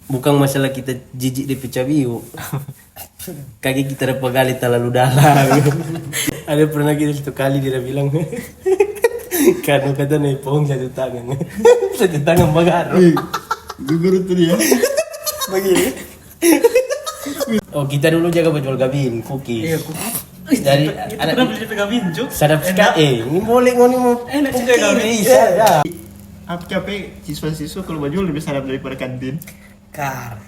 bukan masalah kita jijik di Pecabio. Kaki kita dapat gali terlalu dalam. Ada pernah kita satu kali dia bilang karena kata nih pohon satu tangan. Satu tangan bagar. Gugur itu dia. Begini. Oh kita dulu jaga penjual gabin, cookies. Iya, Dari ada beli di Gabin, Cuk. sadap sekali. Ini boleh ngoni mau. Enak juga Gabin. Bisa ya. Apa capek siswa-siswa kalau baju lebih sadap daripada kantin? Karena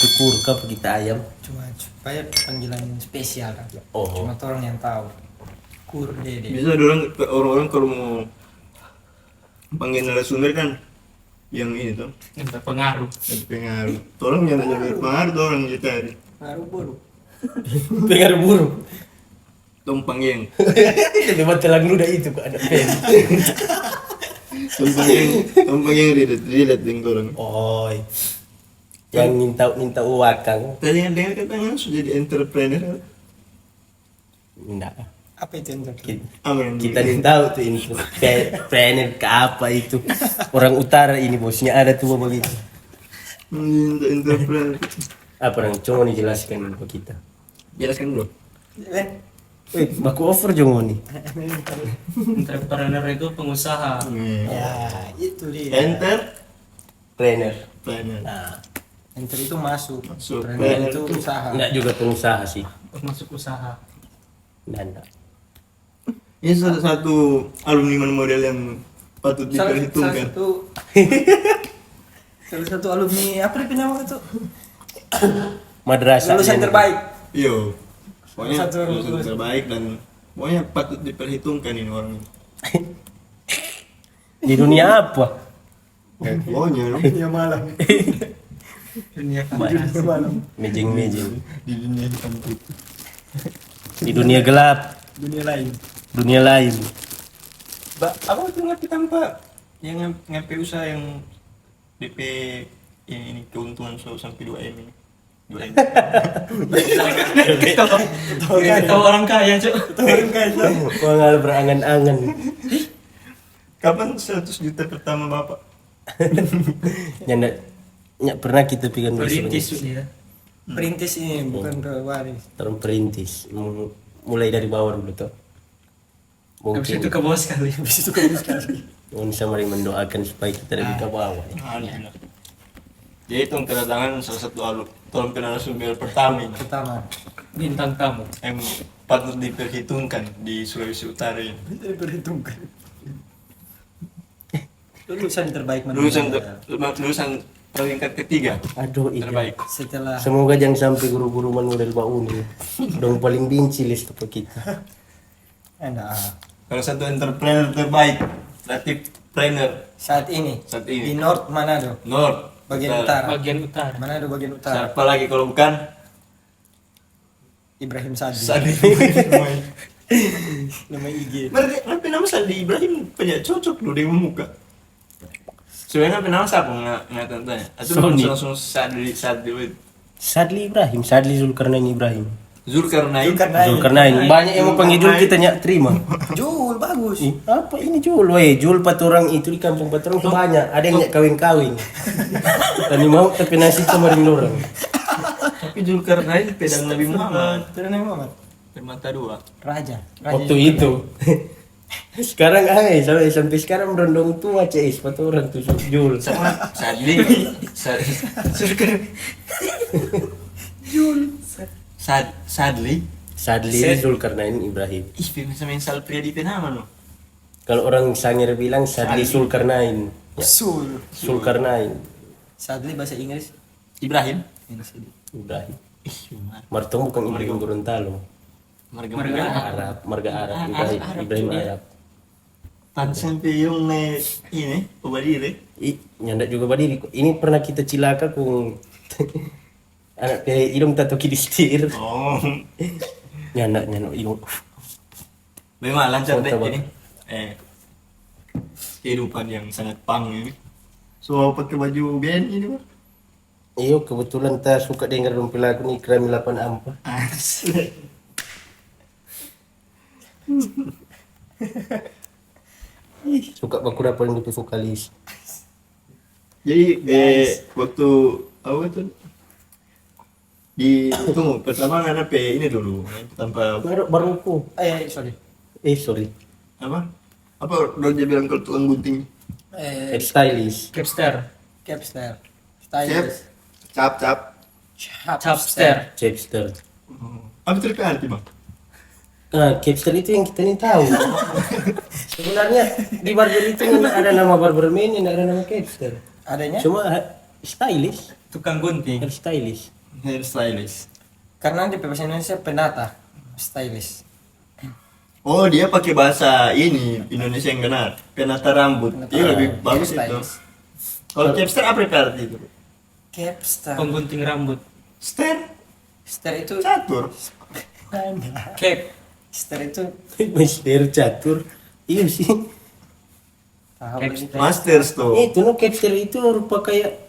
Syukur kah kita ayam. cuma supaya panggilan spesial kan. Oh. Cuma orang yang tahu. Kur dede. Bisa ada orang kalau mau panggil narasumber kan yang ini tuh Yang berpengaruh. ada pengaruh. Tolong jangan berpengaruh tuh orang kita ini. Baru baru. Dengar burung. Tumpang yang Lewat telang luda itu kok ada pen. tumpang yang relate dengan orang. Oh. Yang minta uang. Tadi yang dengar katanya sudah jadi entrepreneur. Enggak. Apa itu yang terkait? Apa yang Kita nih tahu tuh info planner ke apa itu orang utara ini bosnya ada tuh begitu minta entrepreneur? apa yang cuma nih jelaskan ke kita Jelaskan bro. baku over jongo nih Entrepreneur itu pengusaha. Ya, itu dia. planner Planner. nah Enter itu masuk. Masuk. Planner itu usaha. enggak juga pengusaha sih Masuk usaha. enggak Ini salah satu alumni model yang patut diperhitungkan. Salah satu alumni apa nih nama itu? madrasah Lulusan terbaik. Yo, pokoknya Satu lulusan lulusan. terbaik dan pokoknya patut diperhitungkan ini orang ini. di dunia apa Pokoknya no? Dunia malam. Dunia Dunia malam. mejeng Di dunia hitam putih. di dunia gelap Dunia lain. dunia lain Apa tuh ngerti tanpa yang ngapain usaha yang DP ini keuntungan sampai 2M ini? 2M. Tahu orang kaya, Cuk. pengal berangan-angan Kapan 100 juta pertama Bapak? nyak pernah kita pikir Perintis dia. Perintis ini bukan waris. terus perintis mulai dari bawah dulu tuh Habis itu mungkin ke bawah sekali. Habis itu kamu sekali. bisa mari mendoakan supaya kita lebih ke bawah Alhamdulillah. Jadi itu kedatangan salah satu narasumber pertama ini Pertama. Bintang tamu. yang patut diperhitungkan di Sulawesi Utara ini. Itu diperhitungkan. Lulusan terbaik mana? Lulusan peringkat ketiga aduh iya terbaik. Setelah semoga jangan sampai guru-guru model bau nih dong paling benci list apa kita Enak. Kalau satu entrepreneur terbaik, kreatif trainer Saat ini saat ini. di North Manado, North bagian utara. Bagian utara. Manado bagian utara. Siapa lagi kalau bukan Ibrahim Sadli. Sadi. Nama IG. Tapi nama Sadi Ibrahim punya cocok loh dia muka. Sebenarnya apa nama siapa nggak tanya? Atau Sony. langsung Sadi Sadli Ibrahim Sadli Zulkarnain Ibrahim Zulkarnain. Zulkarnain banyak yang mau panggil Jul kita nyak terima Jul bagus. Ih, apa ini Jul Jul paturang itu di kampung paturang tuh banyak ada yang nyak kawin-kawin tadi mau tapi nasi cuma ring orang Tapi Zulkarnain pedang Nabi Muhammad. Itu nama Muhammad. Permata dua. Raja. waktu itu sekarang sampai sekarang berondong tua cis paturang tuh Jul Sama Sadli. Sadli. Sadli Zulkarnain Ibrahim Ih, bisa main Salpria di penama no. kalau orang Sangir bilang Sadli Zulkarnain ya. Sul. Zulkarnain Sadli bahasa Inggris. Ibrahim. Ibrahim Ih, Martong bukan Ibrahim Gorontalo marga marga Arab Ibrahim Arab, Arab Pan sampai yung ini Pabadire. nyandak juga badiri ini pernah kita cilaka kung anak teh hidung tato kidistir Oh. nyandak hidung Memang lancar deh Mantap, ini. Kehidupan yang sangat pang ini. So pakai baju band ini Pak. iyo kebetulan tak suka dengar dong lagu nih Krami 8 ampa Asli. suka baku dapat yang vokalis Jadi waktu apa tuh di tunggu pertama nggak ini dulu tanpa Baru aku. Sorry. Sorry. apa udah dia bilang kalau tukang gunting Hairstylist. Capster. Capster. cap Stylist. cap Chapster. Chapster. apa itu arti bang? Nah, Capster itu yang kita nih tahu. Sebenarnya di barber itu ada nama barberman, ada nama Capster. Adanya? Cuma stylist, Tukang gunting. hairstylist. Hairstylist. Karena di bahasa Indonesia penata. Stylist. Oh dia pakai bahasa ini Indonesia yang benar penata rambut. Iya lebih bagus itu. Stylist. Kalau capster apa arti itu? Capster. Penggunting rambut. Ster Capster itu catur. Cap. Capster itu Master catur. Iya sih. tahu Capster. ini. Masters tuh. Itu no Capster itu rupa kayak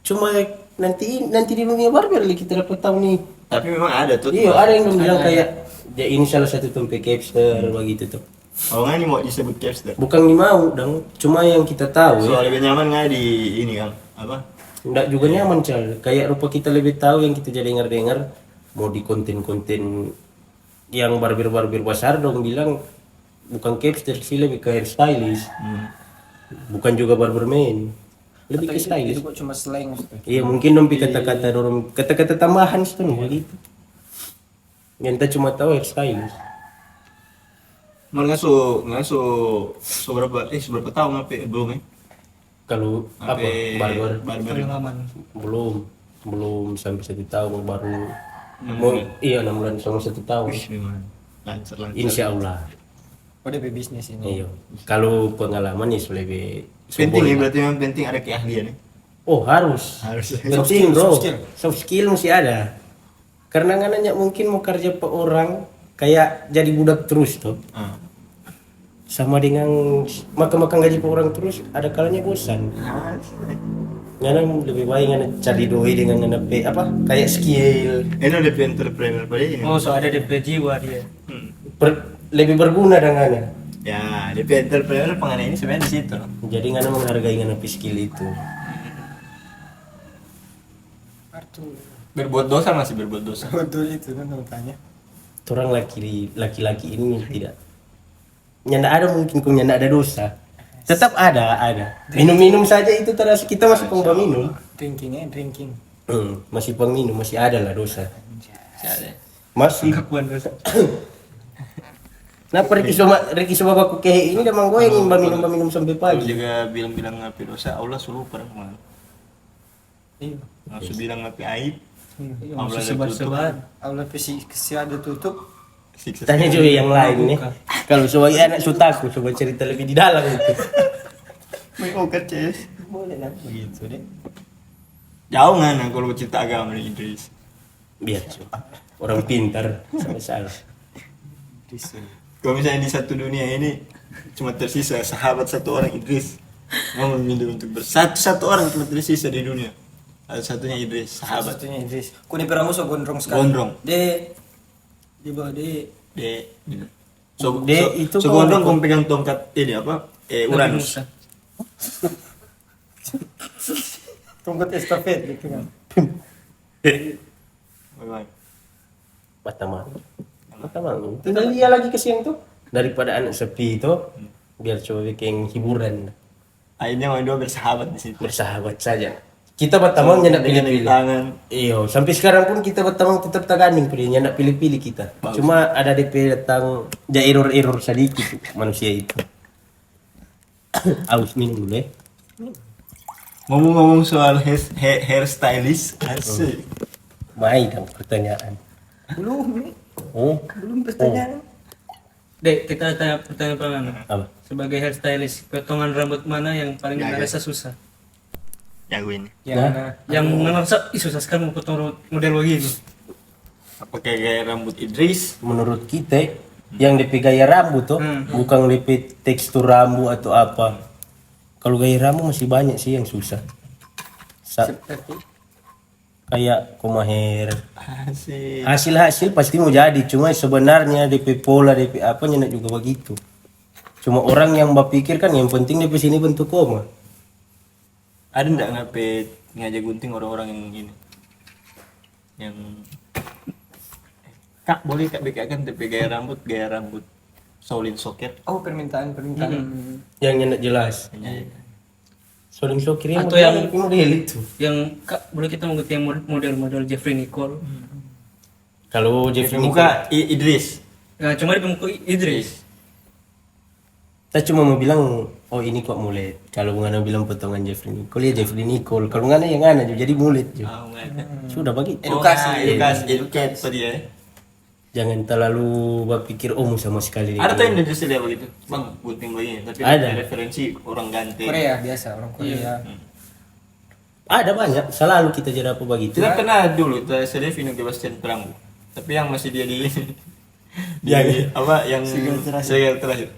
cuma nanti di dunia barber lah kita dapat tahu nih. Tapi memang ada tuh. Iya, ada yang bilang kayak ya ini salah satu tempe Capster begitu tuh. Oh nggak nih mau disebut capster. Bukan nih mau, dong. Cuma yang kita tahu ya. Soalnya lebih nyaman nggak di ini kan apa? Enggak juga nyaman cal. Kayak rupa kita lebih tahu yang kita jadi dengar mau di konten-konten yang barber-barber besar dong bilang bukan Capster sih lebih ke hairstylist. Bukan juga barberman. Lebih ke Itu stylist. kok cuma slang gitu. Iya mungkin dong kata-kata dorong kata-kata tambahan itu begitu. Yang kita cuma tahu hairstylist. Mau nggak so berapa tahun apa belum ya? Kalau apa Sampai barber Pengalaman. belum sampai 1 tahun baru mau iya 6 bulan sama 1 tahun. Memang lancar. Insya Allah. Oh, DP bisnis ini. Iya. Kalau pengalaman ya lebih Penting ya berarti memang penting ada keahlian ya. Oh harus. Harus. Penting bro. soft skill. Soft skill mesti ada. Karena nggak nanya mungkin mau kerja pe orang kayak jadi budak terus tuh. Ah. Sama dengan makan-makan gaji per orang terus ada kalanya bosan. Ngana lebih baik ngana cari doi dengan ngana apa kayak skill Ini ada entrepreneur pada ini. Oh, so ada DP jiwa dia. lebih berguna dengan ngana. Ya, DP entrepreneur pengennya ini sebenarnya di situ. Jadi ngana menghargai ngana skill itu. Berbuat dosa masih berbuat dosa. Betul itu kan tanya. Orang laki-laki ini tidak nyanda ada mungkin kok nyanda ada dosa. Tetap ada. Minum-minum saja itu terasa kita masih pengba minum. Drinking. Masih pengminum masih ada lah dosa. Ada. Masih. Pengakuan dosa. Nah, Riki Soba baku kehe ini udah manggoyang minum sampai Kalau pagi. juga bilang ngapi dosa, Allah suruh pada kemana? Iya. Langsung bilang ngapi aib, Langsung sebar-sebar. Allah pesi ada tutup. siksa. Tanya juga yang lain nih. Kalau sebagai anak sutaku coba cerita lebih di dalam itu. Mau kerja. Boleh lah begitu deh. Jauh nggak kalau cerita agama nih Idris. Biar orang pintar sama salah. Kalau misalnya di satu dunia ini cuma tersisa sahabat satu orang Idris, mau memilih untuk satu orang cuma tersisa di dunia. Ada satunya Idris, sahabat. Satunya Idris. Kuni peramu so gondrong sekali. Gondrong. Di bawah de. Itu so kau- gondrong kau pegang tongkat ini apa? Uranus. Tunggu estafet gitu kan. Bagaimana? Mata-mata. Tinggal dia lagi ke siang tuh daripada anak sepi itu biar coba bikin hiburan. Akhirnya mau dua bersahabat di situ. Bersahabat saja. Kita bertamang nyandak Dengan pilih-pilih. tangan. Iyo, sampai sekarang pun kita bertamang tetap taganing pilih nyandak pilih-pilih kita. Bagus. Cuma ada DP datang ya error sedikit manusia itu. Aus minum dulu ya. Ngomong-ngomong soal hairstylist, asik. Baik dong pertanyaan. Belum nih. Oh, Belum pertanyaan. Dek, kita tanya pertanyaan pertama. apa? Sebagai hairstylist, potongan rambut mana yang paling Ya, merasa susah? Jago ini. Yang merasa, susah sekali mau potong rambut model begini. Apakah gaya rambut Idris? Menurut kita yang DP gaya rambut tuh bukan DP tekstur rambut atau apa. Kalau gaya rambut masih banyak sih yang susah. Seperti Kayak komaher. Asik. Hasil pasti mau jadi, cuma sebenarnya DP pola DP apa nyenak juga begitu. Cuma orang yang berpikir kan yang penting DP sini bentuk koma. Ada nggak ngape ngajak gunting orang-orang yang ini? Yang Kak boleh Kak bekakan tapi gaya rambut Shaolin Soccer. Oh, permintaan. Yang nyendak jelas. Soling sokir Atau yang- model itu. Yang Kak, boleh kita mengikuti yang model-model Jeffrey Nicole. Kalau Jeffrey Muka Idris. Nah, cuma di pemuka Idris. kita cuma mau bilang oh ini kok mulet. Kalau ngana bilang potongan Jeffrey Nicole ya Jeffrey Nicole. Kalau ngana yang ngana juga jadi mulet juga. Oh, nggak. Sudah begitu. Edukasi. Educate tadi ya. Jangan terlalu berpikir oh sama sekali. Ada tuh Indonesia dia begitu, bang gunting begini, tapi Ada. referensi orang ganti. Korea biasa, orang Korea. Ada banyak. Selalu kita jadi apa begitu. Kita pernah dulu, kita sedih Vino Sebastian Perambu, tapi yang masih dia di Yang- apa yang segel terakhir.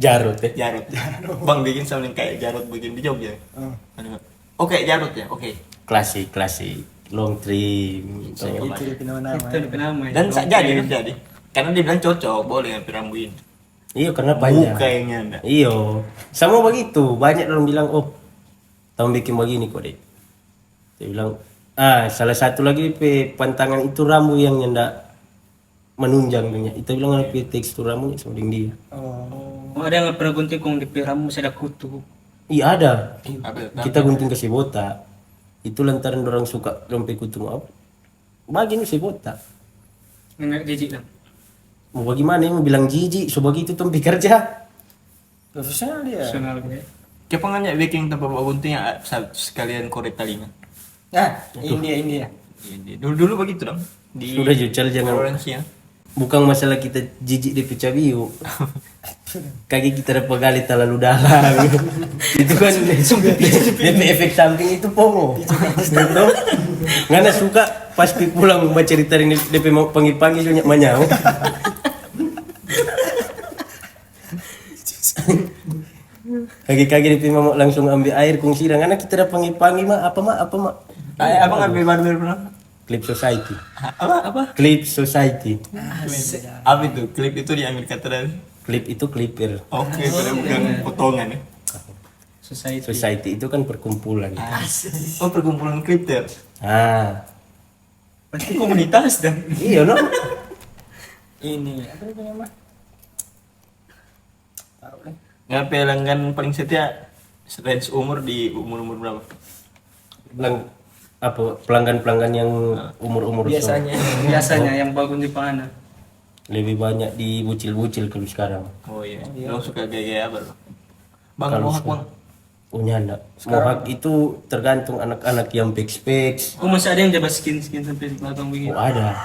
Jarot ya. Jarot. Bang bikin something kayak Jarot bikin di Jogja. Oke, Jarot ya, oke. Klasik long trim. Saya Tuh. Itu di nama. Itu di nama ya. Dan jadi. Karena dia bilang cocok, boleh ngambil rambuin. Iya karena panjang. Muka yang nyanda. Iyo, sama begitu. Banyak orang bilang, oh, tahun bikin begini kok deh. Dia bilang, salah satu lagi pantangan itu rambut yang nyendak menunjang dunia. Itu bilang apa tekstur rambutnya sama dengan dia. Oh, ada yang pernah gunting kong di piramu saya ada kutu. Iya ada. Apa? Kita gunting ke si botak. Itu lantaran orang suka rompi kutung apa? Bagi nih si botak. Nggak jijik lah. Mau bagaimana mau bilang jijik, so begitu tuh kerja. Profesional dia. Personal gue. Kayak pengennya bikin tempat bawa gunting ya, sekalian korek telinga. Nah, India. Dulu begitu dong. Di Sudah Jucal jangan. Florencia. Bukan masalah kita jijik di pecah biu. Kaki kita dapat gali terlalu dalam. Itu kan DP efek samping itu pongo. Gitu. Ngana suka pas pulang baca cerita ini DP mau panggil-panggil banyak manyau. Kaki-kaki DP mau langsung ambil air kung sirang. Ngana kita dapat panggil-panggil apa mak. Abang ambil barber berapa? Clip Society. Apa? Clip Society. Apa itu? Klip itu diambil kata dari. Clip itu clipper. Oke, bukan potongan ya. Society. Society itu kan perkumpulan. Oh, perkumpulan kripter. Berarti komunitas dan. Iya no. Ini apa itu nama? Tahu deh. Nggak pelanggan paling setia range umur di umur berapa? Pelanggan yang umur-umur Biasanya. yang bagus di panah. lebih banyak di bucil-bucil kalau sekarang. Oh iya. Lo suka gaya apa lo? Bang Kalau mohak bang. Punya anak. Mohak itu tergantung anak-anak yang peks-peks. Oh, masih ada yang jabat skin sampai di belakang begini. Oh ada.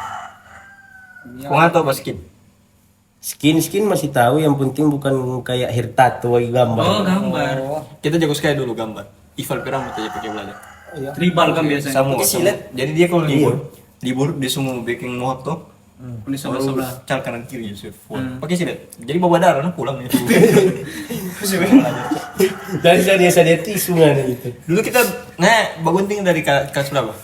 Kau nggak tahu apa skin? Skin masih tahu, yang penting bukan kayak hair tattoo lagi gambar. Oh, gambar. Kita jago sekali dulu gambar. Ival Piram aja pakai belajar. Iya. Tribal kan biasanya. Sama. silet. Jadi dia kalau libur dia semua bikin mohak tuh. Kunis sebelah-sebelah. Cal kanan kiri ya, pakai silet. Jadi bawa darah nah, pulang ya. Dari saya tisu mana itu. Dulu kita bagunting dari kelas berapa?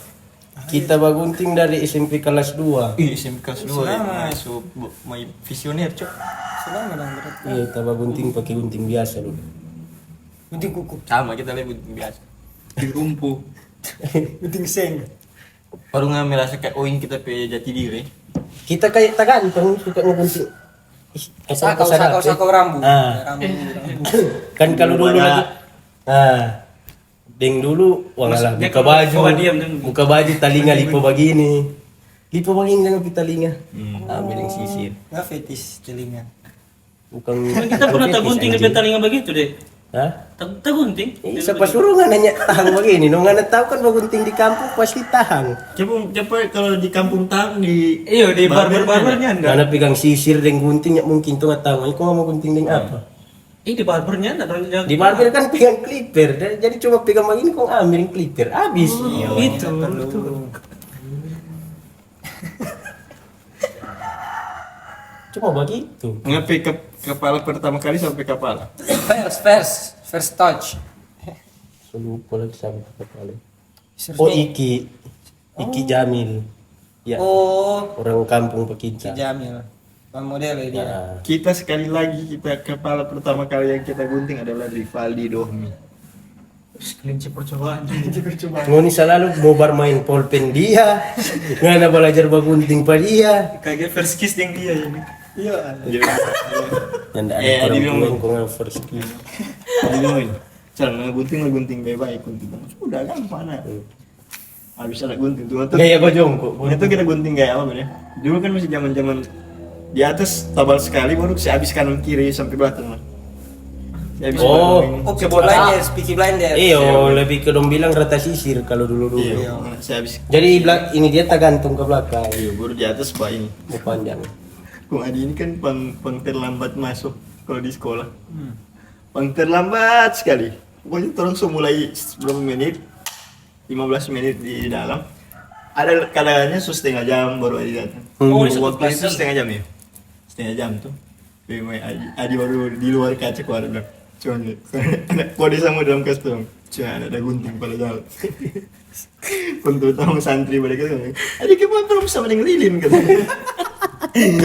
Kita bagunting dari SMP kelas 2. Ih, SMP kelas 2 ya. Masuk visioner, cok. Selama dong berarti. Iya, kita bagunting pakai gunting biasa loh. Gunting kuku. Sama kita lihat gunting biasa. Di rumpu. Gunting seng. Baru ngambil rasa kayak oing kita pe jati diri. Kita kayak tergantung suka ngegunting. Sakau rambut. Ah. Rambut. Kan kalau dulu lagi. Deng dulu, walah Dia buka kalau baju, bawa diam, dan- buka baju talinga lipo begini, lipo begini dengan talinga, ambil yang sisir, Nggak fetis telinga. bukan. Kan kita pernah tak gunting di petalinga begitu deh. Hah? Tak gunting. Siapa suruh nggak nanya tahang begini? Nggak tahu kan bagunting di kampung pasti tahang. Coba kalau di kampung tang di Iya, di barbernya enggak. Karena pegang sisir dan gunting ya mungkin tuh nggak tahu. Kok nggak mau gunting dengan apa? Di barbernya enggak orang jago. Di barber kan pegang clipper, jadi cuma pegang begini kok ambil clipper, habis. Itu. Cuma begitu. ngapain ke kepala pertama kali sampai kepala. First touch. Lupa lagi sama kepala. Oh Iki Jamil. Ya. Oh, Orang kampung Pekinca. Jamil. Bang model dia. Nah, Kita sekali lagi kepala pertama kali yang kita gunting adalah Rivaldi Dohmi. Kelinci percobaan. Ngoni selalu mau bermain pulpen dia, ngana belajar bagunting pa dia. Kayak first kiss yang dia ini. Iya. Yang ada Di bilang perempuan kok nggak first kiss. Dibilang, cara gunting baik-baik gunting. Sudah gampang nah. Habis ada gunting tuh. Gaya gojong kok. Itu kita gunting kayak apa ya? Dulu kan masih zaman-zaman di atas tabal sekali baru saya habis kanan kiri sampai belakang. Saya habis Oh. belakang. Oke, blinders, Peaky Blinders. Iyo, lebih ke dong bilang rata sisir kalau dulu. Iya, saya habis Jadi ini dia tergantung ke belakang, iya, baru di atas pak ini. mau panjang. Kung Adi ini kan pang terlambat masuk kalau di sekolah. Pang terlambat sekali. Pokoknya orang semua mulai berapa menit, 15 menit di dalam. Ada kadang-kadangnya setengah jam baru Adi datang. Oh, di satu Waktu itu kelas. setengah jam ya? Setengah jam tuh. Memang Adi baru di luar kaca keluar bilang, cuman anak kode sama dalam kelas tuh, cuman ada gunting pada jalan. Untuk tamu santri pada kata, Adi kemana belum sama dengan lilin katanya.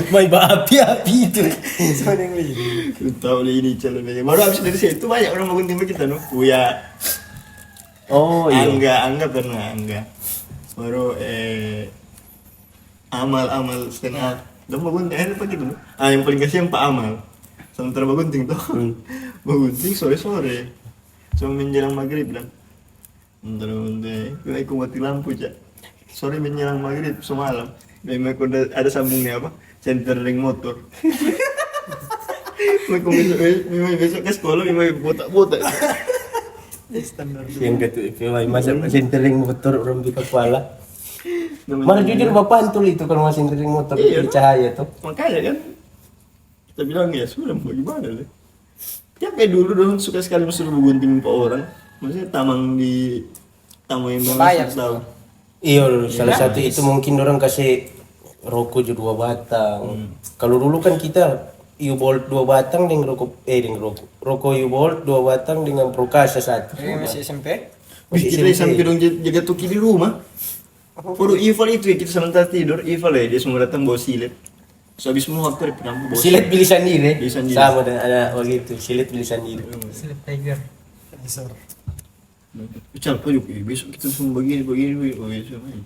Mai api-api itu. Sama yang lili. Tahu ini calon baru habis dari situ banyak orang mau gunting kita no. Uya, Oh iya. Angga pernah Angga. Baru Amal setengah. Udah mau gunting apa gitu. Yang paling kasihan Pak Amal. Sementara mau gunting tuh. Mau gunting sore-sore. Cuma menjelang maghrib dan. Terus kayak aku mati lampu cak. Sore menjelang maghrib semalam. Memang ada sambungnya apa? Centering motor. Memang besok ke sekolah memang botak-botak. Yang gitu, masa sentering motor orang di kepala. Malah jujur bapak antul itu kalau masih sentering motor Iya. di cahaya tuh. Makanya kan kita bilang ya sudah mau gimana deh. Ya kayak dulu suka sekali suruh gunting ke orang. Maksudnya tamu yang Bayar. tahu. Iya, salah satu itu mungkin orang kasih rokok juga 2 batang. Kalau dulu kan kita U-Bolt 2 batang dengan rokok U-Bolt 2 batang dengan Prokasa 1. Ini masih SMP? Kita sampai dong jaga tuki di rumah. Baru Ival itu ya kita sementara tidur, Ival ya dia semua datang bawa silet. So habis semua waktu di penampu bawa Silet pilih sendiri. Pilih sendiri. Sama dengan ada begitu, silet pilih sendiri. Slip Tiger. Ucal kau juga besok kita semua begini. Oh besok aja.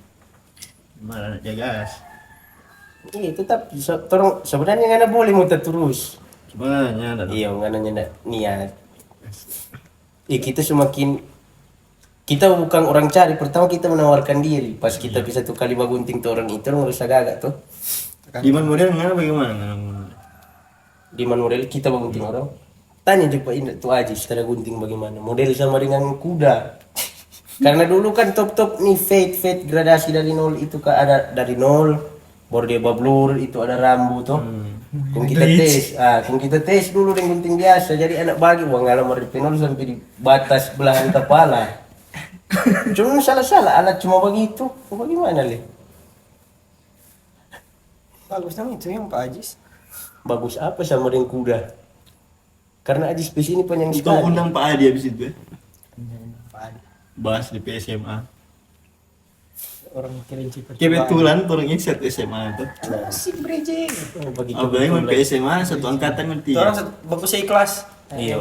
Mana nak jaga as. Iya, tetap sebenarnya nggak boleh muter terus. Sebenarnya ada. Iya, nggak nanya niat. Kita semakin kita bukan orang cari, pertama kita menawarkan diri. Pas kita bisa tuh kali bagunting tuh orang itu ngerusak gagak tuh. Diman model ngana bagaimana? Di mana model kita bagunting orang? Tanya juga ini tuh aja secara gunting bagaimana. Model sama dengan kuda. Karena dulu kan top nih fade gradasi dari nol itu kan ada dari nol, baru dia bablur itu ada rambu tuh. Kung kita tes dulu dengan gunting biasa. Jadi anak bagi uang ngalam dari nol sampai di batas belahan kepala. Cuma salah alat cuma begitu. Bagaimana le? Bagus namanya itu yang Pak Ajis. Bagus apa sama dengan kuda? Karena Ajis spesies ini panjang Kita sekali. undang Pak Adi habis itu ya. Pak Adi. Bahas di PSMA. Orang kelinci percobaan. Kebetulan orang ini satu SMA itu. Asik bridging. Begitu. Apalagi main PSMA satu angkatan ngerti. Orang bapak saya kelas. Iya.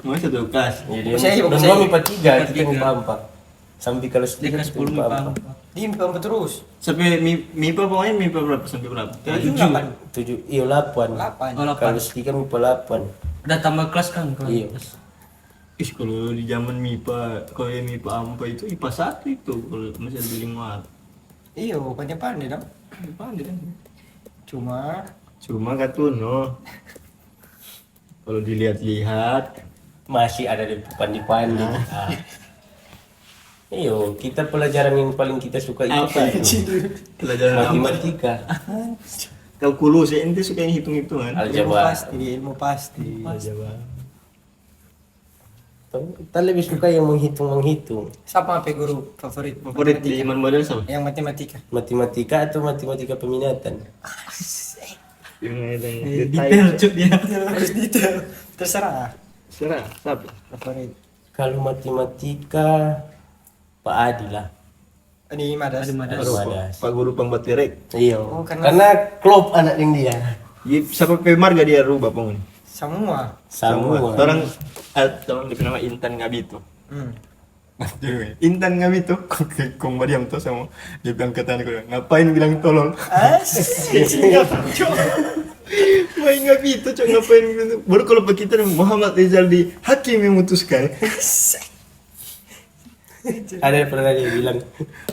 Mau satu kelas. Jadi Bagus saya, bagus dua saya. MIPA 3 kita MIPA 4. Sampai kalau Di kelas 10 MIPA MIPA 4. Dia MIPA terus. Sampai MIPA pokoknya MIPA berapa sampai berapa? 7, iya 8. 8. Oh, 8. Kalau sedikit MIPA 8. Ada tambah kelas kan? Kelas. Iya. Ih kalau di zaman MIPA, kalau yang MIPA AMPA itu IPA 1 itu kalau masih ada bilingual. Iya, bukannya pandai dong. Pandai kan? Cuma katuno. Kalau dilihat-lihat, Masih ada di pandi-pandi. Iyo, kita pelajaran yang paling kita suka itu apa kan itu? Pelajaran apa? matematika, Kalkulus ya, ente suka yang hitung-hitungan. aljabar. ilmu pasti. Aljabar. Kita lebih suka yang menghitung. Siapa apa guru favorit? Favorit di Iman Model sama? Yang matematika. Matematika atau matematika peminatan? Yang Detail cuk dia. Harus detail. Terserah. Serah, siapa? Favorit. Kalau matematika Pak Adi lah. Ini Madas. Adi Madas. Baru ada. Pak Guru Pembatirek. Iya. Oh, karena- Karena klub anak yang dia. Siapa pemarga dia rubah pengun? Semua. Semua. Orang di nama Intan Ngabito. Intan Ngabito kong Mariam tuh sama dia bilang kata aku ngapain bilang tolol main Ngabito cok ngapain gitu baru kalau kita Muhammad Rizal di hakim yang memutuskan Ada yang pernah dia bilang,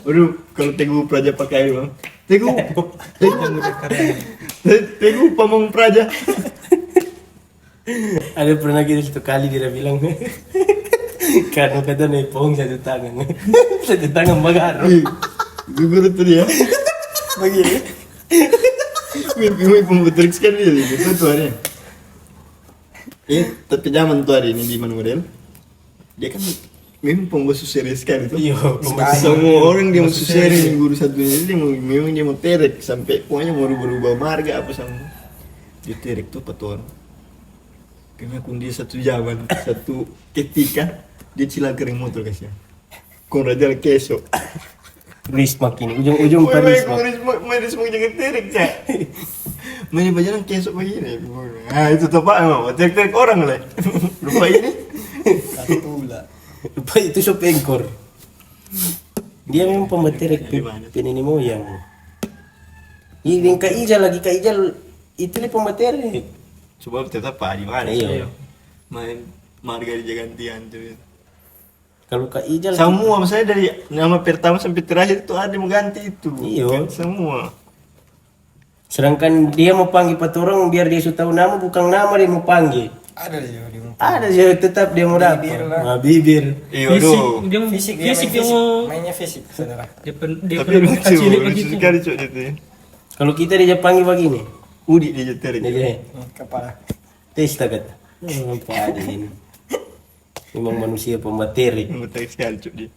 baru kalau Teguh Praja pakai bang Teguh Teguh Pamong Praja ada yang pernah gitu satu kali dia bilang, karena kata nih pohon satu tangan bagaro. gugur itu dia begini mimpi pembetul sekali dia gitu tuh hari tapi zaman tuh hari ini di mana model dia kan memang pembusu serius sekali tuh Iya, semua orang dia mau serius guru satu ini dia mau memang dia mau terek sampai pokoknya mau berubah marga apa sama dia terek tuh petuan karena kundi satu zaman satu ketika dia cilang kering motor kasih kon rajal keso Risma kini, ujung-ujung ke Risma. Risma jangan terek cak main bajalan keso begini nah itu tepat emang terek orang lah lupa ini Katula. Lupa itu sopengkor. Dia memang pembeterek penini moyang. Ini Kak Ijal lagi, Kak Ijal itu nih pembeterek. coba tetap Pak di mana Iya. main marga di gantian tuh Kalau Kak Ijal semua misalnya dari nama pertama sampai terakhir itu ada yang mengganti itu Iya. Ganti semua sedangkan dia mau panggil paturong biar dia sudah tahu nama bukan nama dia mau panggil. Ada dia di Ada sih tetap dia mau dapat. Bibir lah. Nah, bibir. iya Fisik, aduh dia mau fisik, fisik dia dia mau mainnya fisik, saudara. dia tapi pernah lucu cilik lucu begitu. sekali cok itu ya Kalau kita dia panggil begini. Udi dia terek Dia jadi Kepala. tes kata. Apa ini? Memang manusia pembeterek. yang betul sekali cok dia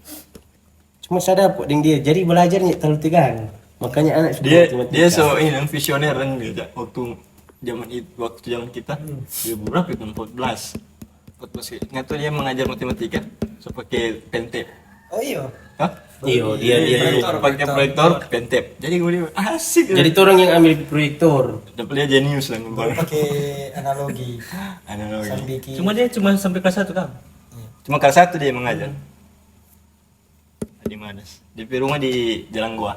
Cuma sadar kok dengan dia. Jadi belajarnya terlalu tegang. Makanya anak sudah dia matematika. dia so ini yang visioner kan dia Cak. waktu zaman kita dia berapa itu 14 nggak tahu dia mengajar matematika so pakai pentep Oh iya. hah Iya, dia. pakai proyektor pentep jadi gue dia asik Jadi itu orang yang ambil proyektor. dapat dia jenius lah Baru pakai analogi. analogi Sambiki. Cuma sampai kelas 1 kan. cuma kelas 1 dia mengajar di mana di rumah di Jalan Gua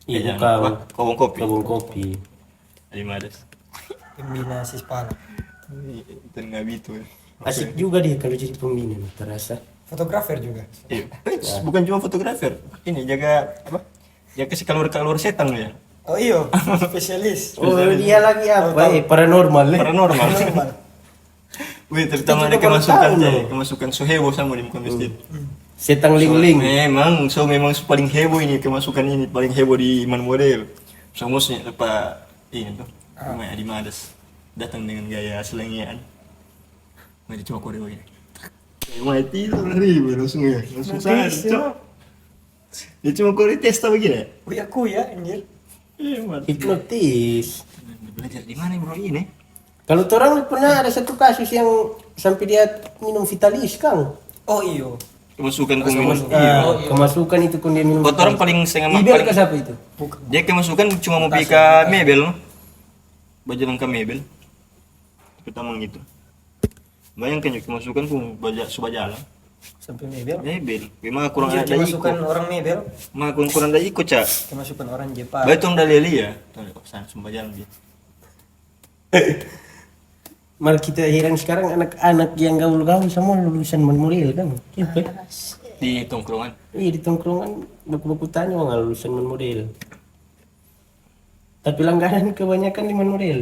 Iya, Jalan bukan. Gua, Kobong Kopi Kabung kopi. di Madas Pembina Sispana. itu nggak gitu Asik juga dia kalau jadi pembina terasa. Fotografer juga. iya. Bukan cuma fotografer ini jaga apa jaga si kalor setan ya Oh iya, spesialis. Oh, dia lagi apa? Paranormal. paranormal Normal. wih terutama Itu ada juga baru kemasukan tahu, saya loh. kemasukan Sohebo sama di muka masjid Setang ling-ling. memang paling heboh ini kemasukan ini paling heboh di Iman Model Samusnya apa ini tuh namanya Adi Madas datang dengan gaya selengean mari coba kode begini mati itu ribu langsung ya langsung sadar cok dia cuma kode testa begini Kuya anjir. iya mati Hipnotis. belajar di mana bro ini Kalau orang pernah ada satu kasus yang sampai dia minum Vitalis, Kang. Oh iya. kemasukan ke minum Kemasukan itu kun dia minum. buat orang paling setengah Ibel paling ke siapa itu? dia kemasukan cuma mau pergi ke mebel baju ke mebel pertama gitu bayangkan ya kemasukan pun baju jalan Sampai mebel. mebel memang kurang Anjir, ada kemasukan ikut orang mebel. mah kurang ada ikut cak Kemasukan orang Jepang. baik tuh dalili ya tuh sana sumpah jalan dia Malah kita heran sekarang anak-anak yang gaul-gaul semua lulusan Manmuril kan. Gitu. di tongkrongan Iya di tongkrongan baku-baku tanya nggak lulusan Manmuril. Tapi langganan kebanyakan di Manmuril.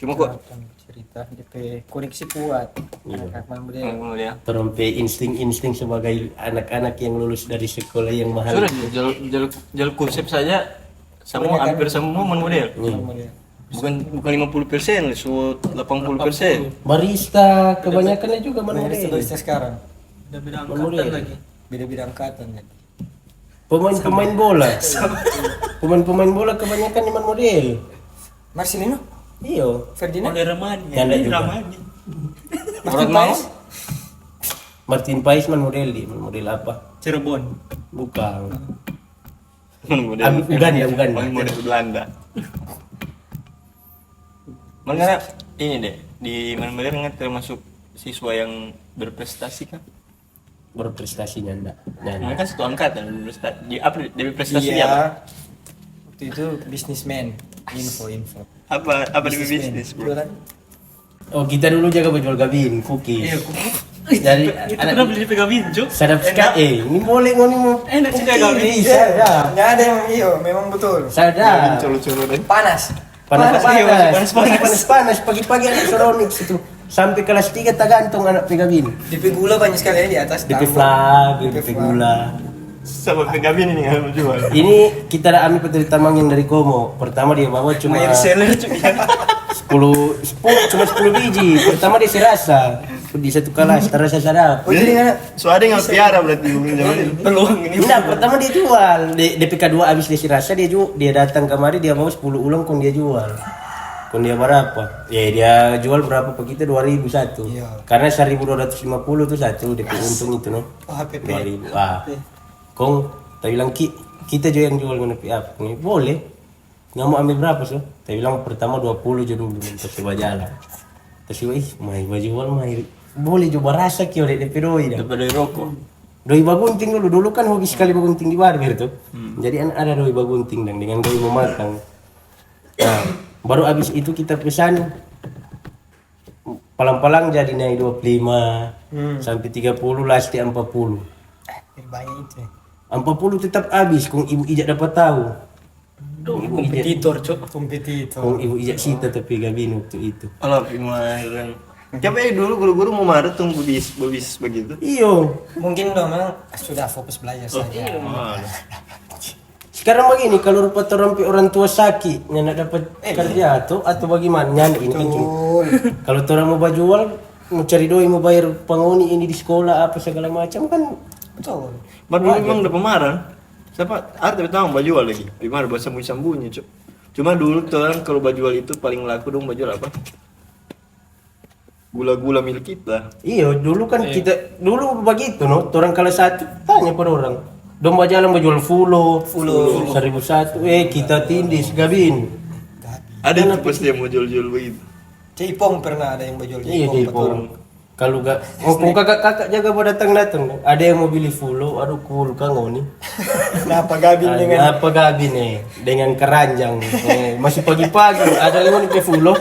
cuma kok cerita DP koneksi kuat. Anak model. ngomong dia Terompe insting-insting sebagai anak-anak yang lulus dari sekolah yang mahal. sudah jual konsep saja semua hampir semua model Model. bukan 50% so 80% Barista kebanyakannya juga Manmuril. Barista sekarang. Udah beda Manmuril. angkatan lagi. Beda-beda angkatan ya. Pemain-pemain bola. Pemain-pemain bola kebanyakan di Manmuril. Marcelino, Iya. Ferdinand, Oleh Ramadi. Canda juga. Ramadi. Martin Orang Paes. Martin Paes Manmuril di Manmuril apa? Cirebon. Bukan. model Uganda. model Belanda makanya ini deh di mana-mana kan termasuk siswa yang berprestasi kan baru prestasinya enggak. Mereka kan satu angkatan DP prestasi dia apa? Iya. Waktu itu businessman. Info. Apa DP bisnis, bro? Kan? Oh, kita dulu jaga berjual gabin, cookies. Dari Itu pernah beli di Gabin, Cuk. sadap sekali. Ini boleh ngoni mau. Enak sih kayak Gabin. Sadap. Nggak ada yang memang betul. Sadap. Colo-colo deh. Panas. Panas. Pagi-pagi anak Soronix itu. Sampai kelas 3 tak gantung anak Pegabin. DP gula banyak sekali ya di atas. DP tambah. flag, DP gula. Sama Gabin ini nggak mau jual. Ini kita ada ambil petri tamang yang dari Komo. Pertama dia bawa cuma Mayor seller Cuk. 10 biji. Pertama dia serasa di satu kelas terasa sadap. Oh jadi nggak So ada yang piara berarti mungkin zaman itu. peluang ini. Enggak, pertama dia jual. DPK 2 habis dia serasa dia datang kemari dia bawa 10 ulang kon dia jual. Kon dia berapa? Ya dia jual berapa ke kita 2000 satu. Iya. Karena 1250 tuh satu DP untung itu no. Oh HPP. 2000. Ah. Kong tak bilang kita juga yang jual dengan apa? Boleh. Nggak mau ambil berapa so? Saya bilang pertama 20 je dulu terus coba jalan. Terus mai jual mai boleh coba rasa kio DP doi dah. Daripada rokok. Doi bagunting dulu kan hobi sekali bagunting di barber tuh. Jadi ada doi bagunting dan dengan doi mematang. Nah, baru abis itu kita pesan palang-palang jadi naik 25 sampai 30 last 40. Banyak itu. 40 tetap habis kung ibu ijak dapat tahu. Kompetitor, Cuk. Kompetitor. Kung ibu ijak sita tapi gabin waktu itu. Alah, kemarin. Siapa ya dulu guru-guru mau marah tuh bubis begitu. Iyo. Mungkin dong memang sudah fokus belajar saja. Sekarang begini kalau rupa orang tua sakit yang nak dapat kerja atau bagaimana nyan ini kan kalau orang mau jual mau cari doi mau bayar penghuni ini di sekolah apa segala macam kan Betul. Baru memang udah pemarah. Siapa? Arti tahu bajual lagi. Pemarah buat sembunyi-sembunyi, Cuk. Cuma dulu tuh orang kalau bajual itu paling laku dong bajual apa? Gula-gula milik kita. iya dulu kan kita dulu begitu no orang kelas 1 tanya pada orang domba jalan menjual fulo 1001 kita tindis gabin Ada tuh pasti yang mau jual-jual begitu. Jaipong pernah ada yang baju iya Jaipong kalau gak kung kakak jaga mau datang ada yang mau beli fulo aduh cool kang nih Kenapa Gabin dengan apa gabin dengan keranjang masih pagi-pagi ada yang mau nih fulo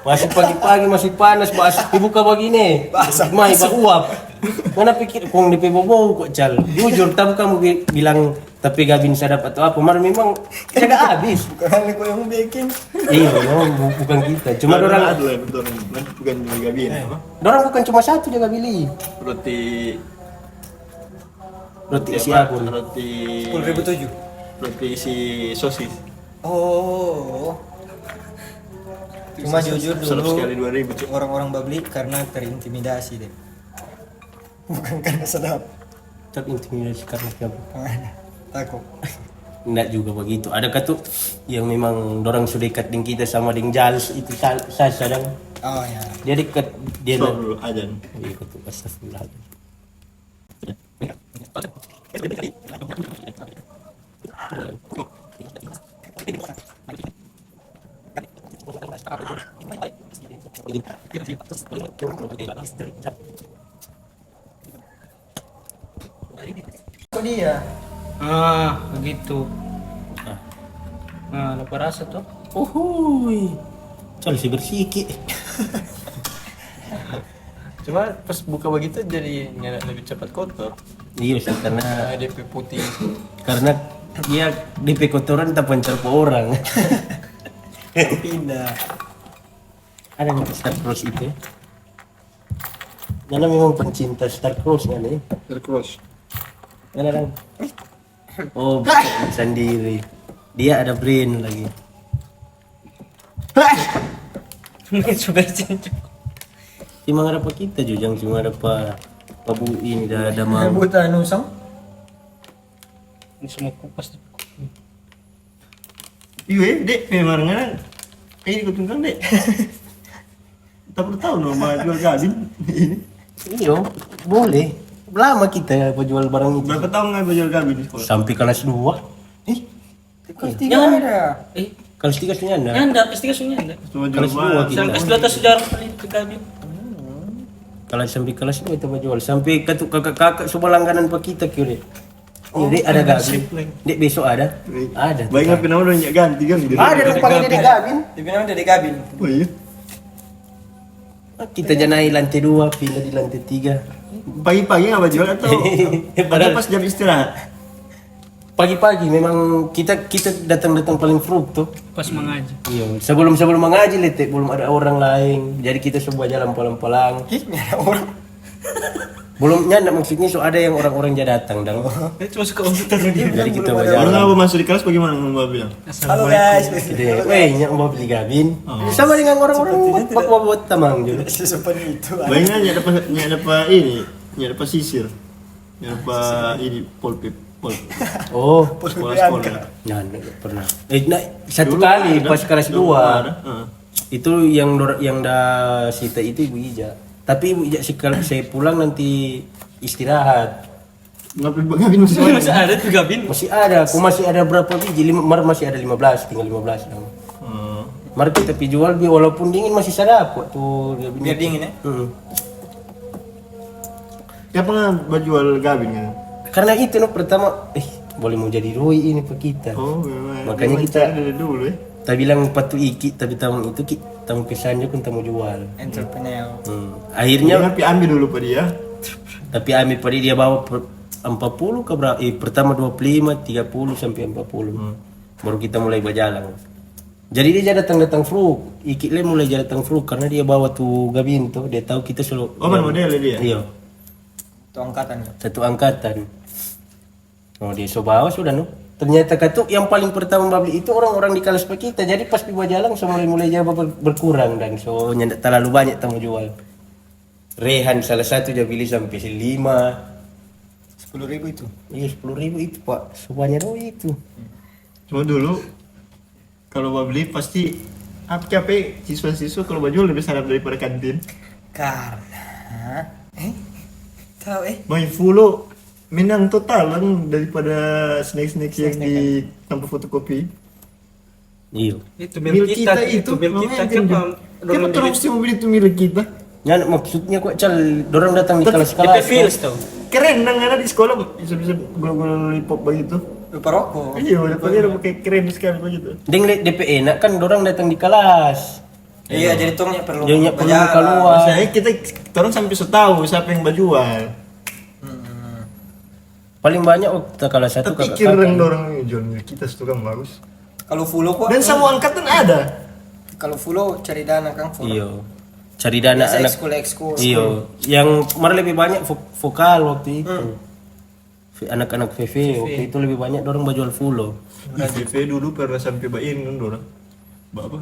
masih pagi-pagi masih panas basah dibuka begini mai uap mana pikir kong di bobo kok cal jujur tahu kamu bilang tapi gabin sadap atau apa mar memang jaga habis bukan aku yang bikin. iya bukan kita cuma orang ada lah betul. Bukan jual gabin apa? orang bukan cuma satu jaga beli Roti isi apa? agun Roti 10.007. Roti isi sosis. Oh. Cuma jujur 100 dulu kali 2000, Cuk. orang-orang babli karena terintimidasi deh. Bukan karena sedap. terintimidasi karena siapa Takut. enggak juga begitu ada tuh yang memang orang sudah dekat dengan kita sama dengan Jals itu saya sedang Oh ya. dia dekat dia Stop dulu ajan. iya betul astagfirullah Kok dia? Begitu. Nah, apa rasa tuh? uhuy cal si bersiki Cuma pas buka begitu jadi lebih cepat kotor. iya sih karena DP putih. karena dia DP kotoran tak pencar ke orang Pindah. ada yang Star Cross itu karena memang pencinta Star Cross kan Tercross. kan orang oh sendiri dia ada brain lagi Sudah cinta. cuma ada apa kita jujang cuma ada apa bu ini ada mau Buta nusang. Ini semua kupas tuh. Iya, Dek, memang kan. Ini kau tunggang, Dek. Tak perlu tahu nama jual gabin. iyo boleh lama kita jual barang itu Berapa tahun nggak jual gabin di sekolah? sampai kelas 2 Kelas 3 ada. kelas 3 sudah ada Anda, pasti kasunya Anda. Cuma jual Kelas dua barang. kita. Kelas 2 atas sejarah kali itu Gabin. kalau sampai kelas itu kita jual sampai kakak semua langganan pak kita kira. Oh, dek ada Gavin. Dek besok ada? Ada. Baik ngapain nama udah ganti kan? Ada dong panggil Dek Gavin. Dia bilang dari kabin. Oh iya. Kita janai lantai 2, pindah di lantai 3. Pagi-pagi nggak jual atau? Padahal pas jam istirahat. Pagi-pagi memang kita datang paling fruk tuh. Pas mengaji. Iya, sebelum mengaji letek belum ada orang lain. Jadi kita semua jalan pelan-pelan. Nggak ada orang. Belum nyanda maksudnya so ada yang orang-orang jadi datang dong. Cuma suka untuk taruh dia. Jadi kita Orang berjalan. apa masuk di kelas bagaimana Mbak bilang? Halo guys. Gede, weh nyak mau beli Gavin. Sama dengan orang-orang buat tamang juga. Sesuatu itu. Baiknya nyak dapat ini, nyak dapat sisir, nyak dapat ini polpip. Oh, Sekolah. nah pernah. Satu kali pas kelas 2. Itu yang dah sita itu Ibu Ija. Tapi Ibu Ija saya pulang nanti istirahat. Ngapain masih Masih ada tuh Gavin. Masih ada, aku masih ada berapa biji? Masih ada 15, tinggal 15 dong. Mari kita jual walaupun dingin masih sadap kok tuh. Biar dingin ya. Siapa nggak jual Gavin kan? Karena itu pertama, boleh mau jadi Roy ini pak kita. Oh, memang. Makanya Memang kita dari dulu ya. tak bilang patu iki, tapi tahun itu tamu pesannya pun tamu jual. Entrepreneur. Akhirnya Akhirnya, tapi ambil dulu pada dia. tapi Ami pada dia bawa 40 ke berapa? Pertama 25, 30 sampai 40. Baru kita mulai berjalan. Jadi dia datang fruk, iki le mulai datang fruk karena dia bawa tuh Gavin tuh, dia tahu kita selalu. Oh, model dia. Iya, Itu angkatan. satu angkatan. Oh dia so bawa sudah no. Ternyata katuk yang paling pertama beli itu orang-orang di kelas kita. Jadi pas piba jalan so mulai jalan berkurang dan so nyandak terlalu banyak tamu jual. Rehan salah satu dia beli sampai 5. 10.000 itu. Iya 10.000 itu pak. Semuanya itu. Cuma dulu kalau mau beli pasti capek siswa-siswa kalau mau jual lebih sadap daripada kantin. Karena tahu Main fulo menang total kan daripada snack-snack yang di tempat fotokopi. Iya. Itu Milik kita itu milik kita kenapa terus mesti mau beli itu milik kita? Ya maksudnya kok dorang datang di DP kelas-kelas. feels tau. Keren nang ada di sekolah bisa gol-gol lollipop begitu. lupa rokok. Iya, udah pakai keren sekali begitu. Deng DP enak kan dorang datang di kelas. Iya, jadi tongnya perlu Jadinya perlu berjalan. keluar. Saya kita orang sampai tahu siapa yang berjual. Paling banyak waktu kelas 1 Tapi keren orang jual milik kita itu kan bagus. Kalau fulo kok. Dan semua angkatan ada. Kalau fulo cari dana Kang fulo. Iya. Cari dana Biasa anak. ekskul. Iya. Yang kemarin lebih banyak vokal waktu itu. Anak-anak VV waktu itu lebih banyak dorong jual fulo. Di TV dulu pernah sampai bain kan orang. Apa?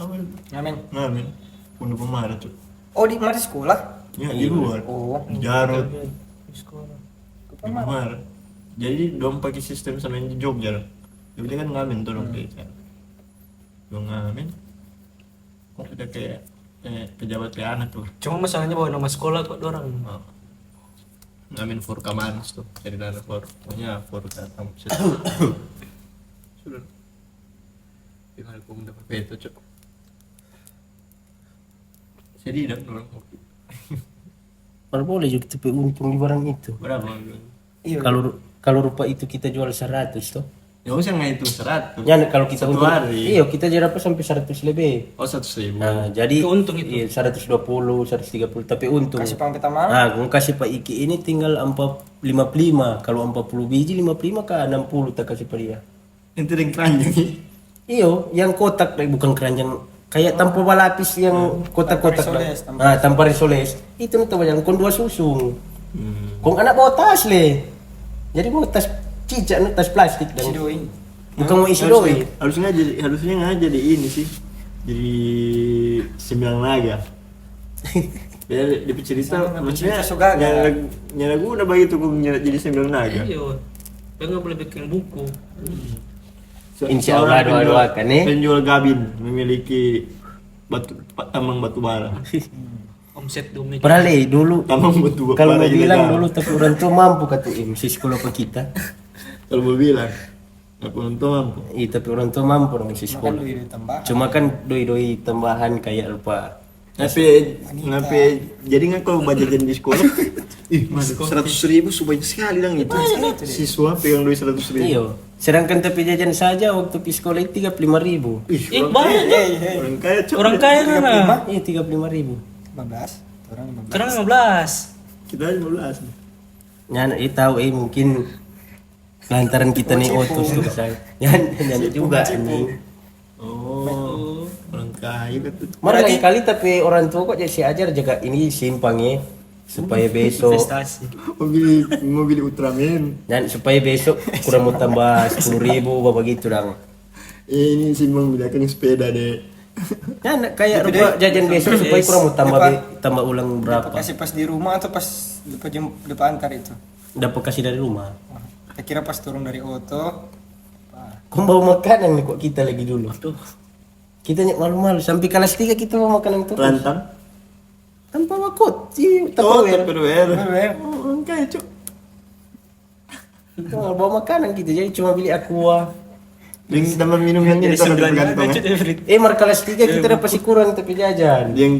Apa? Ngamen. Ngamen. Pondok Pemarah tuh. Oh, di mana sekolah? Ya di luar. Oh. Jarod. Pemarah. Jadi dong pakai sistem sama yang di Jogja. Jadi kan ngamen tuh dong kayak. Dong ngamen. Kok ada kayak pejabat kayak anak tuh. Cuma masalahnya bawa nama sekolah kok dorang. Oh. Ngamen for Kamanas tuh. Cari dana for. Pokoknya for datang. Sudah. Tinggal aku mendapat veto cok. Sedih dah orang. Kalau boleh juga tapi untung di barang itu. Berapa? Iya. Kalau rupa itu kita jual 100 toh. Ya usah nggak itu 100. Ya kalau kita Satu untung, hari. iya kita jadi apa sampai 100 lebih. Oh 100.000. Nah, jadi Keuntung itu. Iya, 120, 130 tapi untung. Kasih pang pertama. Nah, gua kasih Pak Iki ini tinggal 55. Kalau 40 biji 55 ke 60 tak kasih Pak dia. Itu yang keranjang nih. Iyo, yang kotak bukan keranjang kayak tanpa balapis yang kotak-kotak. Tanpa risoles, tanpa Nah, tanpa risoles. Itu nih tuh yang kon 2 susung. Kong anak bawa tas le. Jadi bawa tas cicak nih, tas plastik dan Sidoi. bukan mau isi doi. Harusnya nggak jadi ini sih. Jadi 9 naga. Biar di cerita maksudnya Sogaga. nyala gua udah begitu gua jadi 9 naga. Iya. Dia nggak boleh bikin buku. Insya Allah doa-doakan nih. Penjual Gavin memiliki tambang batu bara. Omset 2 miliar. Pernah le dulu Tambang batu bara. kalau mau ilegal. bilang dulu tapi orang tua mampu kata si sekolah ke kita. Kalau mau bilang aku nonton mampu. Iya tapi orang tua mampu dong si Makan sekolah. duit tambah. Cuma kan doi-doi tambahan kayak lupa Tapi jadi nggak kalau jajan di sekolah, ih mas 100.000 sebanyak sekali dong itu. Siswa pegang duit 100.000. Iya. Sedangkan tapi jajan saja waktu di sekolah itu 35.000. Ih, banyak tuh. orang kaya cok. Orang kaya kan. Iya 35.000. 15. Orang 15. Sekarang 15. Kita 15. Nyana tahu mungkin lantaran kita nih otos tuh saya. Nyana juga anjing. Oh, orang kaya kan tuh. Mar lain kali tapi orang tua kok jadi ajar jaga ini simpangnya supaya besok Investasi. Mobil Ultraman. dan supaya besok kurang mau tambah 10.000 apa gitu dong. Ini simpang belikan sepeda deh. Nyana kayak rupa jajan besok supaya kurang mau tambah ulang berapa. Kasih pas di rumah atau pas depan antar itu? Dapat kasih dari rumah. Saya kira pas turun dari auto. Kau bawa makanan nih kok kita lagi dulu. Kita malu-malu sampai kelas 3 kita bawa makanan terus. Rantang. Tanpa makut. Iya, Oh, Tupperware. Tupperware. Oh, orang kaya cok. Kita bawa makanan gitu jadi cuma beli aqua. Yang tambah minum yang Jadi ditaruh di 9 kantong. juta every. Mar kelas 3 kita udah pasti kurang tapi jajan. Yang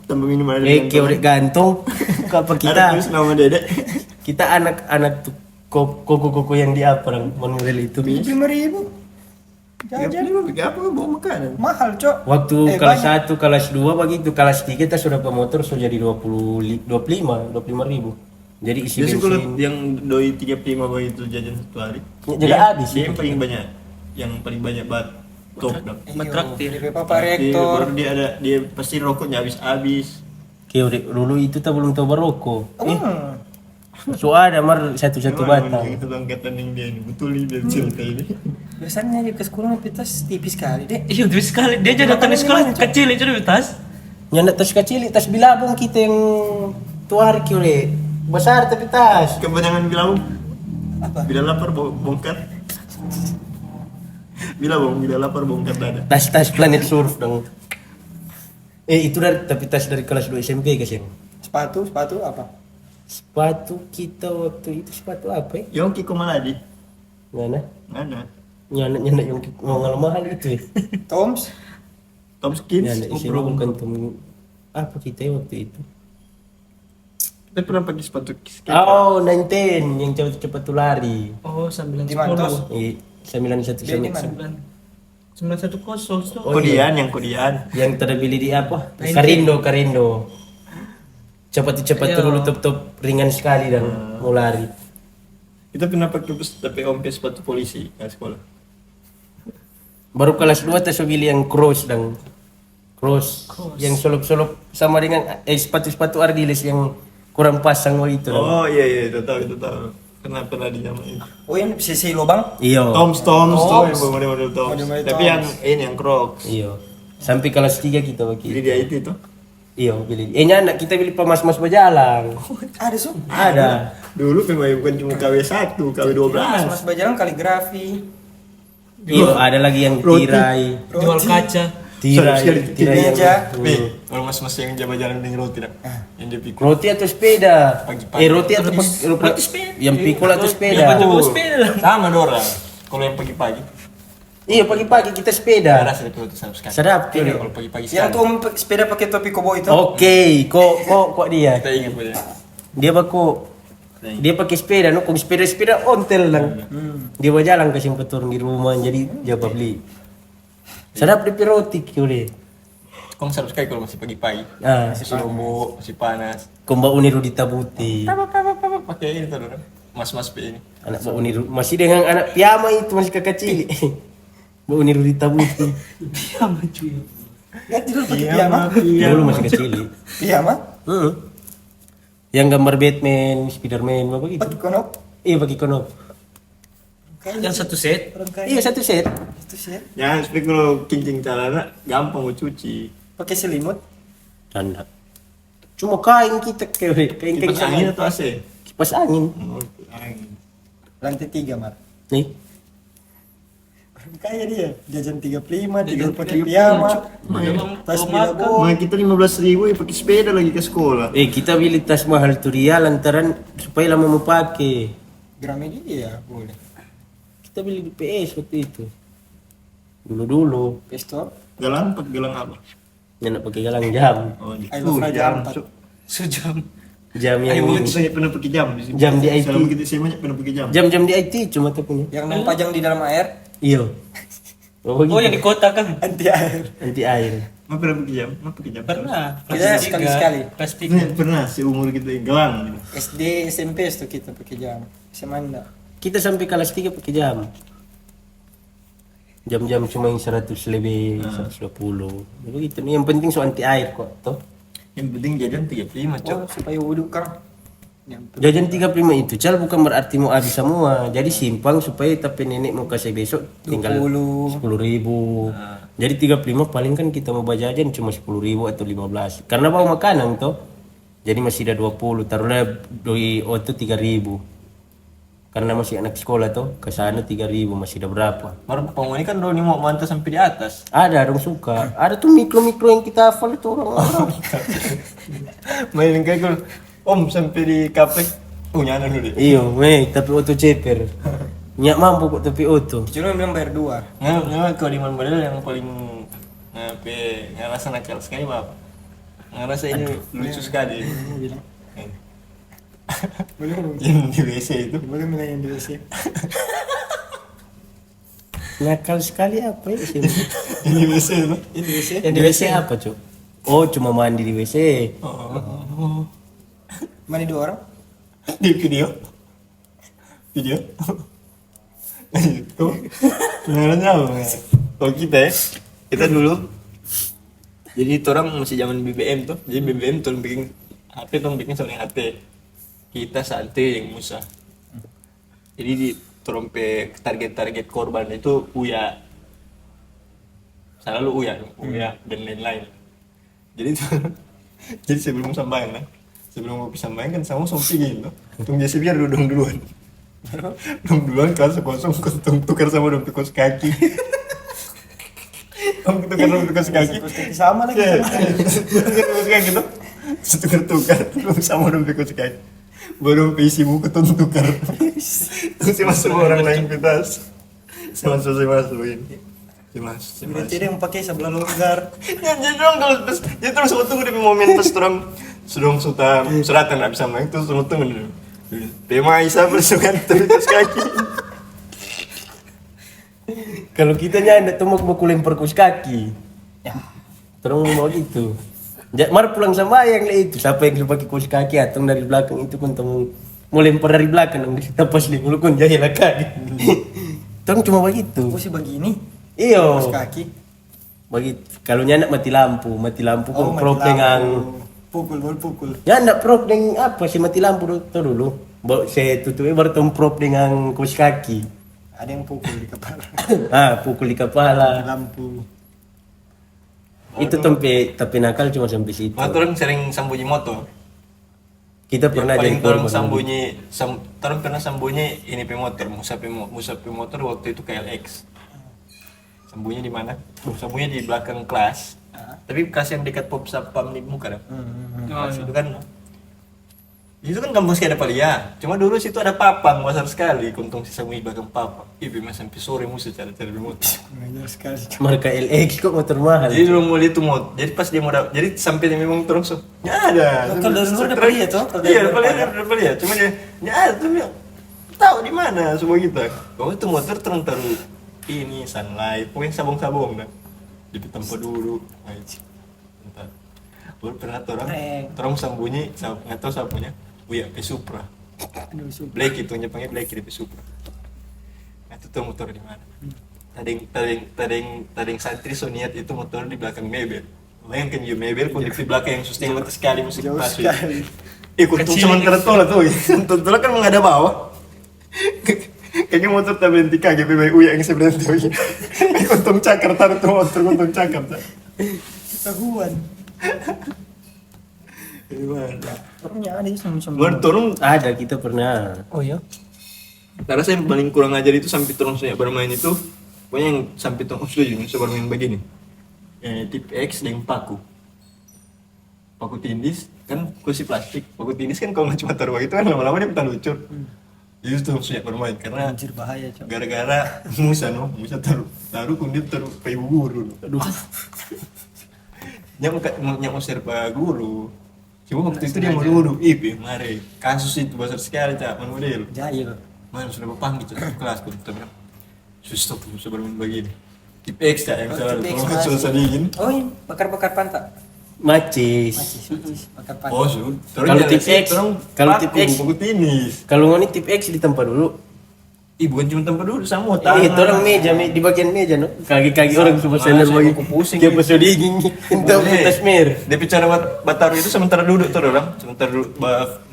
tambah minum ada di Kayak udah gantung. Apa Ada kita? tulis nama dedek. Kita anak-anak tuh koko yang di apa orang manuel itu. 5.000. Jajan lu pakai apa bawa makanan? Mahal, Cok. Waktu Eh, kelas banyak. 1, kelas 2 begitu, kelas 3 kita sudah pemotor sudah jadi 25.000. Jadi isi Biasa kalau bensin. yang doi 35 begitu jajan satu hari. Jadi habis Dia itu. yang paling banyak. Yang paling banyak banget. Top dong. Matraktir. DP Papa Rektor. Baru dia pasti rokoknya habis. Kayak dulu itu kita belum tahu berokok. Hmm. So ada mar satu-satu batang. Itu angkatan yang dia ini betul ini dari cerita ini. Biasanya dia ke sekolah tapi tas tipis sekali, Dek. Iya, tipis sekali. Dia aja datang di sekolah kecil itu di tas. Nyanda tas kecil, tas bilabong kita yang tuar kiri. Besar tapi tas. Kebanyakan bilang Apa? bila lapar bongkar. Bila lapar bongkar dada. Tas Planet Surf dong. Itu tapi tas dari kelas 2 SMP guys ya. Sepatu apa? Sepatu kita waktu itu sepatu apa ya? Yongki Komaladi. Mana? Ada. Nyana yang mau mahal itu ya. Toms. Tom Skins. Nyana isinya bukan apa kita ya waktu itu. Kita pernah pakai sepatu skate. Oh, 19 yang cepat tuh lari. Oh, 910. Di Mantos. 91 Dia di mana? 910 tuh. Oh, Kodian yang Kodian. yang terbeli di apa? 19. Karindo. Cepat Iya. dulu top ringan sekali dan mau lari. Kita pernah pakai tapi om ke sepatu polisi ke sekolah. Baru kelas 2 kita beli yang cross dan cross. Yang solop-solop sama dengan sepatu-sepatu Ardiles yang kurang pasang itu. Oh iya itu tahu. Pernah dinyamain. Oh, yang sisi lubang. Iya. Toms tuh Toms. yang model Toms. Model-model Tapi Toms. yang ini yang Crocs. Iya. Sampai kelas 3 kita Jadi pakai. dia itu tuh. Iya, beli. Nyana kita beli pemas-mas berjalan. Ada, Su. Ada. Dulu memang bukan cuma KW1, KW12. Mas Bajalan kaligrafi. Iya, ada lagi yang Roti. tirai. Jual kaca. Tirai yang Meja. Nih, kalau mas-mas yang jalan dengan roti dah. Yang dia pikul. roti atau sepeda. Pagi-pagi. Roti atau roti sepeda. yang pikul atau sepeda. Bawa sepeda lah. Sama Dora. Kalau yang pagi-pagi. Iya, pagi-pagi kita sepeda. Rasa itu sama sekali. Sedap tuh. Kalau pagi-pagi Yang sekali. tuh sepeda pakai topi kobo itu. Oke, kok dia. Kita ingat pada. Dia dia pakai sepeda, no, kung sepeda ontel lang. Dia berjalan kasih turun di rumah jadi dia beli. Sedap di roti kule. Kong sedap sekali kalau masih pagi-pagi. Ah, Masih lombok, masih panas. kung ba uniru di tabuti. Pakai ini tuh Dora. Mas-mas P ini. Anak ba uniru masih dengan anak piyama itu masih kekecil. Ba uniru di tabuti. Ya, dulu pakai piyama. Dulu masih kecil. Piyama? Yang gambar Batman, Spiderman, apa gitu. Pakai konop. Iya bagi konop. Yang satu set. Orang kaya. Iya satu set. Itu sih ya. Ya, seperti kalau kincing celana gampang mau cuci. Pakai selimut. Tanda. Cuma kain kita kain Kipas angin atau AC? kipas angin. Oh, angin. Lantai 3, Mar. Nih. Orang kaya dia. Jajan 35, tidur pakai piyama. Tas bilabong. Nah, kita 15.000 ya pakai sepeda lagi ke sekolah. Kita beli tas mahal tuh dia lantaran supaya lama mau pakai. Gramedia boleh. Kita beli di PS waktu itu. Dulu. Pistol. Gelang apa? Yang nak pakai galang jam. Oh, I love Raja jam. Ampat. Sejam. Jam Ayo, yang ini. saya pernah pakai jam di sini. Jam di IT. Selama kita SMA pernah pakai jam. Jam-jam di IT cuma tuh punya. Yang pajang di dalam air, Iya. Oh, Oh yang di kota kan? anti air. anti air. Mau pernah pakai jam? Mau pakai jam? Pernah. Kita Kelas sekali-sekali. tiga, Kelas Ini 3. pernah seumur kita gelang gitu. SD, SMP tuh kita pakai jam. SMA enggak. Kita sampai kelas 3 pakai jam. Jam-jam cuma yang 100 lebih, 120. Begitu. Yang penting so anti air kok, toh. Yang penting jajan 35, Cok. Oh, supaya wudhu kan. Yang Jajan 35 itu cal bukan berarti mau habis semua. Jadi simpang supaya tapi nenek mau kasih besok tinggal 10.000. Jadi 35 paling kan kita mau jajan cuma 10.000 atau 15. Karena bawa makanan toh. Jadi masih ada 20. Taruhlah doi oto 3.000. Karena masih anak sekolah toh, ke sana 3.000 masih ada berapa? Baru penghuni kan Doni mau mantap sampai di atas. Ada dong suka. Ada tuh mikro-mikro yang kita hafal itu orang-orang. Main kayak gue. Om sampai di kapek. Oh nyana dulu deh. Iya, tapi auto ceper. Nyak mampu kok tapi auto. cuma bilang bayar 2. Nggak kalau di Mandalika yang paling ngerasa nakal sekali bapak. Ngerasa ini lucu sekali. Boleh Yang di WC itu. boleh bilang yang di WC. Nakal sekali apa ya sih? Yang di WC itu. Ini WC. Yang di WC apa, Cuk? Oh, cuma mandi di WC. Mana 2 orang? Di video. Video. Tuh. Ngaranya apa? Oh kita ya. Kita dulu. Jadi itu orang masih zaman BBM tuh. Jadi BBM tuh bikin HP tuh bikin soalnya HT. Kita santai yang Musa. Jadi di trompe target-target korban itu Uya. Selalu Uya dan lain-lain. Jadi tuh jadi sebelum sambayan lah. Sebelum kopi sambayan kan sama pergi gitu. Tung jasi biar dudung duluan. Dudung duluan kelas kosong tung tukar sama dompet kos kaki. Tung tukar dompet kos kaki. Sama lagi. Tukar kos kaki tuh. Tukar sama dompet kos kaki. Baru isi buku tuh tukar. Tuh si masuk orang lain pintas. Si masuk ini. Berarti dia yang pakai sebelah longgar. Ya jadi dong kalau terus ya terus tunggu di momen pas terang sedang suratan abis sama itu terus tunggu dulu. Tema Isa bersungan terus kaki. Kalau kita nyanda tuh mau lempar kus kaki. Ya, terus mau gitu. Mar pulang sama yang itu. Siapa yang pakai kus kaki atau dari belakang itu pun mau lempar dari belakang kita pas di mulut pun jahil kaki. Terus cuma begitu. Oh sih begini. Iyo. Kos kaki. Bagi kalau nyandak mati lampu kan prop dengan pukul. ya ndak prop dengan apa sih mati lampu tuh dulu. Baru saya tutupnya baru prop dengan kus kaki. Ada yang pukul di kepala. Pukul di kepala. Lampu. Itu tapi nakal cuma sampai situ. Orang sering sambunyi motor. Kita pernah jadi Orang korban. pernah sambunyi ini pemotor, Musa pemotor waktu itu KLX. Sambunyi di mana? Sambunyi di belakang kelas. Tapi kelas yang dekat pop sapam di muka dah. Kelas itu kan. Itu kan kampus kayak ada palia. Cuma dulu situ ada papang besar sekali. Kuntung si sambunyi belakang papang. Ibu mas sampai sore musuh cari remote. Ngajar sekali. Marka LX kok motor mahal. Jadi dulu mulai itu mod. Jadi pas dia mau jadi sampai dia memang terus. Ya ada. Kalau dari luar ada palia tuh. Iya ada palia. Cuma dia ya ada tuh dia tahu di mana semua kita. Kalau itu motor terus taruh ini sunlight, pokoknya sabong-sabong dah. Di tempat dulu. Entar. Baru pernah orang sambunyi, nggak tahu sapunya. Uya P Supra. Black itu nyepangnya Black di P Supra. Nah itu tuh motor di mana? Tadeng santri Soniat itu motor di belakang Mebel. Bayangkan ya Mebel pun di belakang yang sustainable sekali musik bass. Ikut tuh sementara tolak tuh. Tolak kan menghadap bawah. Kayaknya motor tak berhenti kaget BBU yang sebenarnya tuh. Untung cakar taruh tuh motor untung cakar. Ketahuan. Gimana? Orangnya ada sama. Baru turun. Ada kita pernah. Oh iya. Karena saya yang paling kurang ajar itu sampai turun saya bermain itu. Pokoknya yang sampai turun setuju saya bermain begini. Tip X dengan paku. Paku tindis kan kursi plastik. Paku tindis kan kalau cuma taruh begitu kan lama-lama dia petang lucur. Itu tuh saya bermain karena Anjir bahaya, Cok. gara-gara Musa taruh kundi taruh kayu bubur dulu. Aduh. Nyak mau serba guru. Cuma waktu itu dia mau duduk, mari kasus itu besar sekali cak model. Jahil. Mana sudah berpanggil satu kelas pun kita bilang, stop bisa bermain begini. Tip X cak yang selalu Tip X kalau masih. selesai dingin. Oh ini bakar-bakar pantat. Macis. Bakar pantat. Oh sudah. Kalau tip X, kalau tip X, buku tenis. kalau ngoni tip X di tempat dulu. Bukan cuma tempat duduk sama Itu orang meja di bagian meja no. Kaki-kaki orang cuma sender bagi. aku pusing Dia gitu. pas dingin. Entah pentas mer. Dia bicara Bataru itu sementara duduk tuh orang, sementara duduk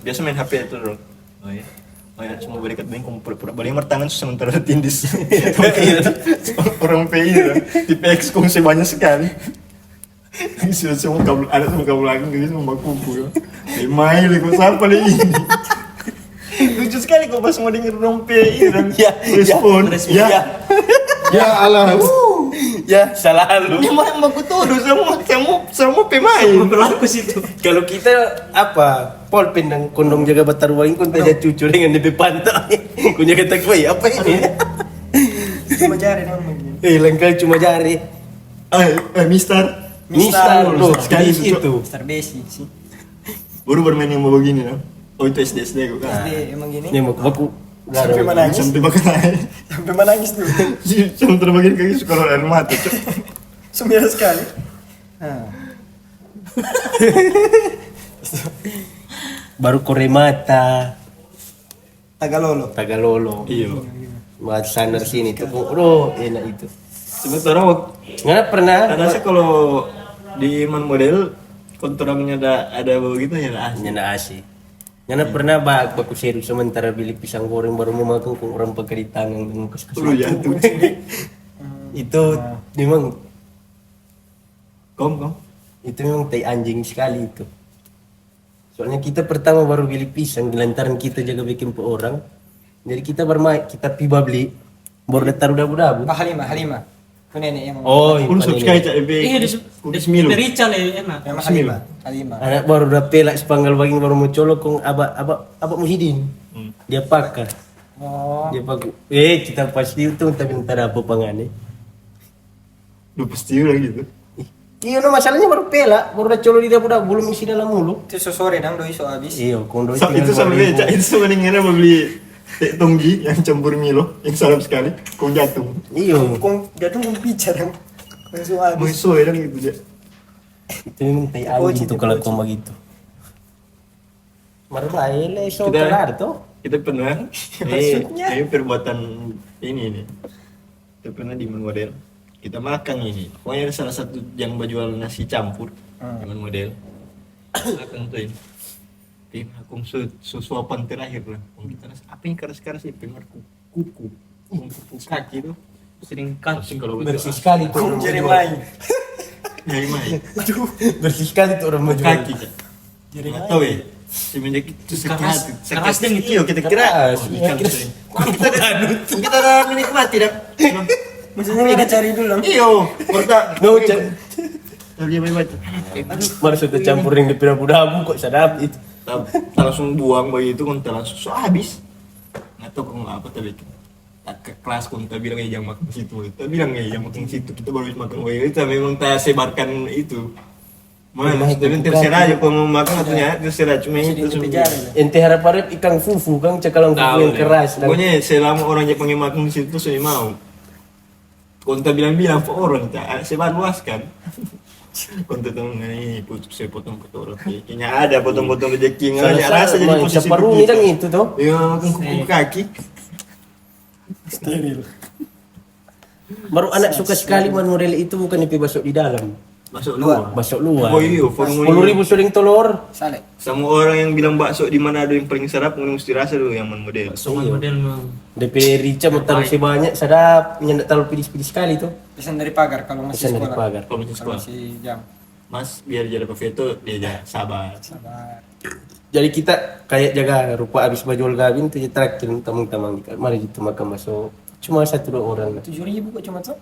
biasa main HP itu orang. Oh iya. Oh ya, semua berikat bengkong pura-pura balik tangan sementara tindis. Orang PI orang, di PX kongsi banyak sekali. Semua kabel ada semua kabel lagi gitu semua kuku. Main lagi siapa lagi ini? Lucu sekali kok pas mau denger dong PI dan respon. Ya Allah. Ya, selalu. Dia malah mau tuduh semua pemain. Berlaku situ. Kalau kita apa? Polpen dan kondom jaga Bataru Wangin kun tidak cucu dengan DP pantai. Kun jaga takwai apa ini? Cuma jari namanya begini. Lengkap cuma jari. Mister. Mister loh, sekali itu. Mister Besi sih. Baru bermain yang mau begini no. Oh itu SD kok kan. SD emang gini. Ini mau baku. Sampai menangis. Sampai bakal Sampai menangis tuh. Sampai terbagi kaki suka keluar air mata. Cok. Sembilan sekali. Nah. Baru Koremata, Tagalolo. Iya. Buat sana sini tuh. Oh, enak itu. Sebentar waktu Nggak pernah. karena saya kalau di man model kontrangnya ada begitu ya lah. Nyana asi. Nyana pernah baku seru sementara beli pisang goreng baru mau makan kok orang pakai di tangan dengan Lu jatuh. Itu memang Kom. itu memang tai anjing sekali itu. Soalnya kita pertama baru beli pisang di lantaran kita jaga bikin pe orang. Jadi kita bermain, kita piba beli baru datar dabu-dabu. Halima. Itu nenek yang Oh, Pun itu subscribe ini. cak Iya di Semilu. Rical ya enak. memang Halima. Anak baru udah pelak sepanggal baging baru mau colok kong abak Muhyiddin. Dia pakai. Oh. Dia pakai. Kita pasti itu tapi entar apa pangane. Lu pasti udah gitu. Iya no masalahnya baru pelak, baru udah colok di dabu-dabu belum isi dalam mulut. Itu sore dong doi so habis. Iya, kondo Itu sama becak, itu sama dengan mau beli tek tonggi yang campur Milo, yang salam sekali, kong jatuh. Iya. Kung jatuh kung bicara. Langsung Mau habis. iso ya gitu dia. Itu memang tai anjing itu kalau kau begitu. Marbai le so Kita- kelar tuh. Kita pernah, Maksudnya? ini perbuatan ini nih. Kita pernah di man model. Kita makan ini. Pokoknya ada salah satu yang berjual nasi campur di man model. Makan tuh ini. Aku suapan terakhir lah. Kita rasa apa yang keras-keras itu kuku kaki tuh Sering kacing. kalau Bersih sekali tuh. Kung orang jadi menjual. main. nyari main Bersih sekali tuh orang menjual. kaki kan. Nggak tahu ya. Semenjak itu sakit Keras- hati. keras deh gitu. Iya kita kira. Keras. Oh, ikan tuh. Kita udah menikmati dah. Maksudnya kita cari dulu dong. Iyo, kita No, Chan. dia menikmati. Maksud campur yang di dabu-dabu kok sadap itu. Tak langsung buang bayi itu kan tak langsung habis. Nggak tahu kok apa tapi tak ke kelas pun tak bilang ya jangan makan situ. Tak bilang ya jangan makan situ. Kita baru bisa makan bayi. Kita memang tak sebarkan itu. Mana? Tapi terserah aja kalau mau makan atau ya terserah cuma itu. Sedikit cuma penjara. Ente harap-harap ikan fufu kan cakalang fufu yang keras. Dan Pokoknya selama orang yang pengen makan di situ saya mau. Kalau tak bilang-bilang ke orang tak sebar luaskan. Konten ini putus saya potong orang. Kayaknya ada potong-potong rezeki nggak ada rasa jadi posisi separuh ini kan itu tuh. Iya, makan kuku kaki. Steril. Baru anak suka sekali man model itu bukan IP basok di dalam. Masuk luar. Basok luar. Oh iya, 10.000 suling telur. Sale. Sama orang yang bilang bakso di Manado yang paling sedap, mesti rasa dulu yang model. Soal model memang. DP rica mau taruh sebanyak sadap, nyendak terlalu pedis-pedis sekali tuh. Pesan dari pagar kalau masih Pesan dari sekolah. pagar. Kalau masih Kalau sekolah, masih jam. Mas biar jadi Veto dia aja sabar. Sabar. Jadi kita kayak jaga rupa habis baju gabin tuh terakhir teman-teman mari kita makan masuk. Cuma 1-2 orang. 7.000 kok cuma tuh.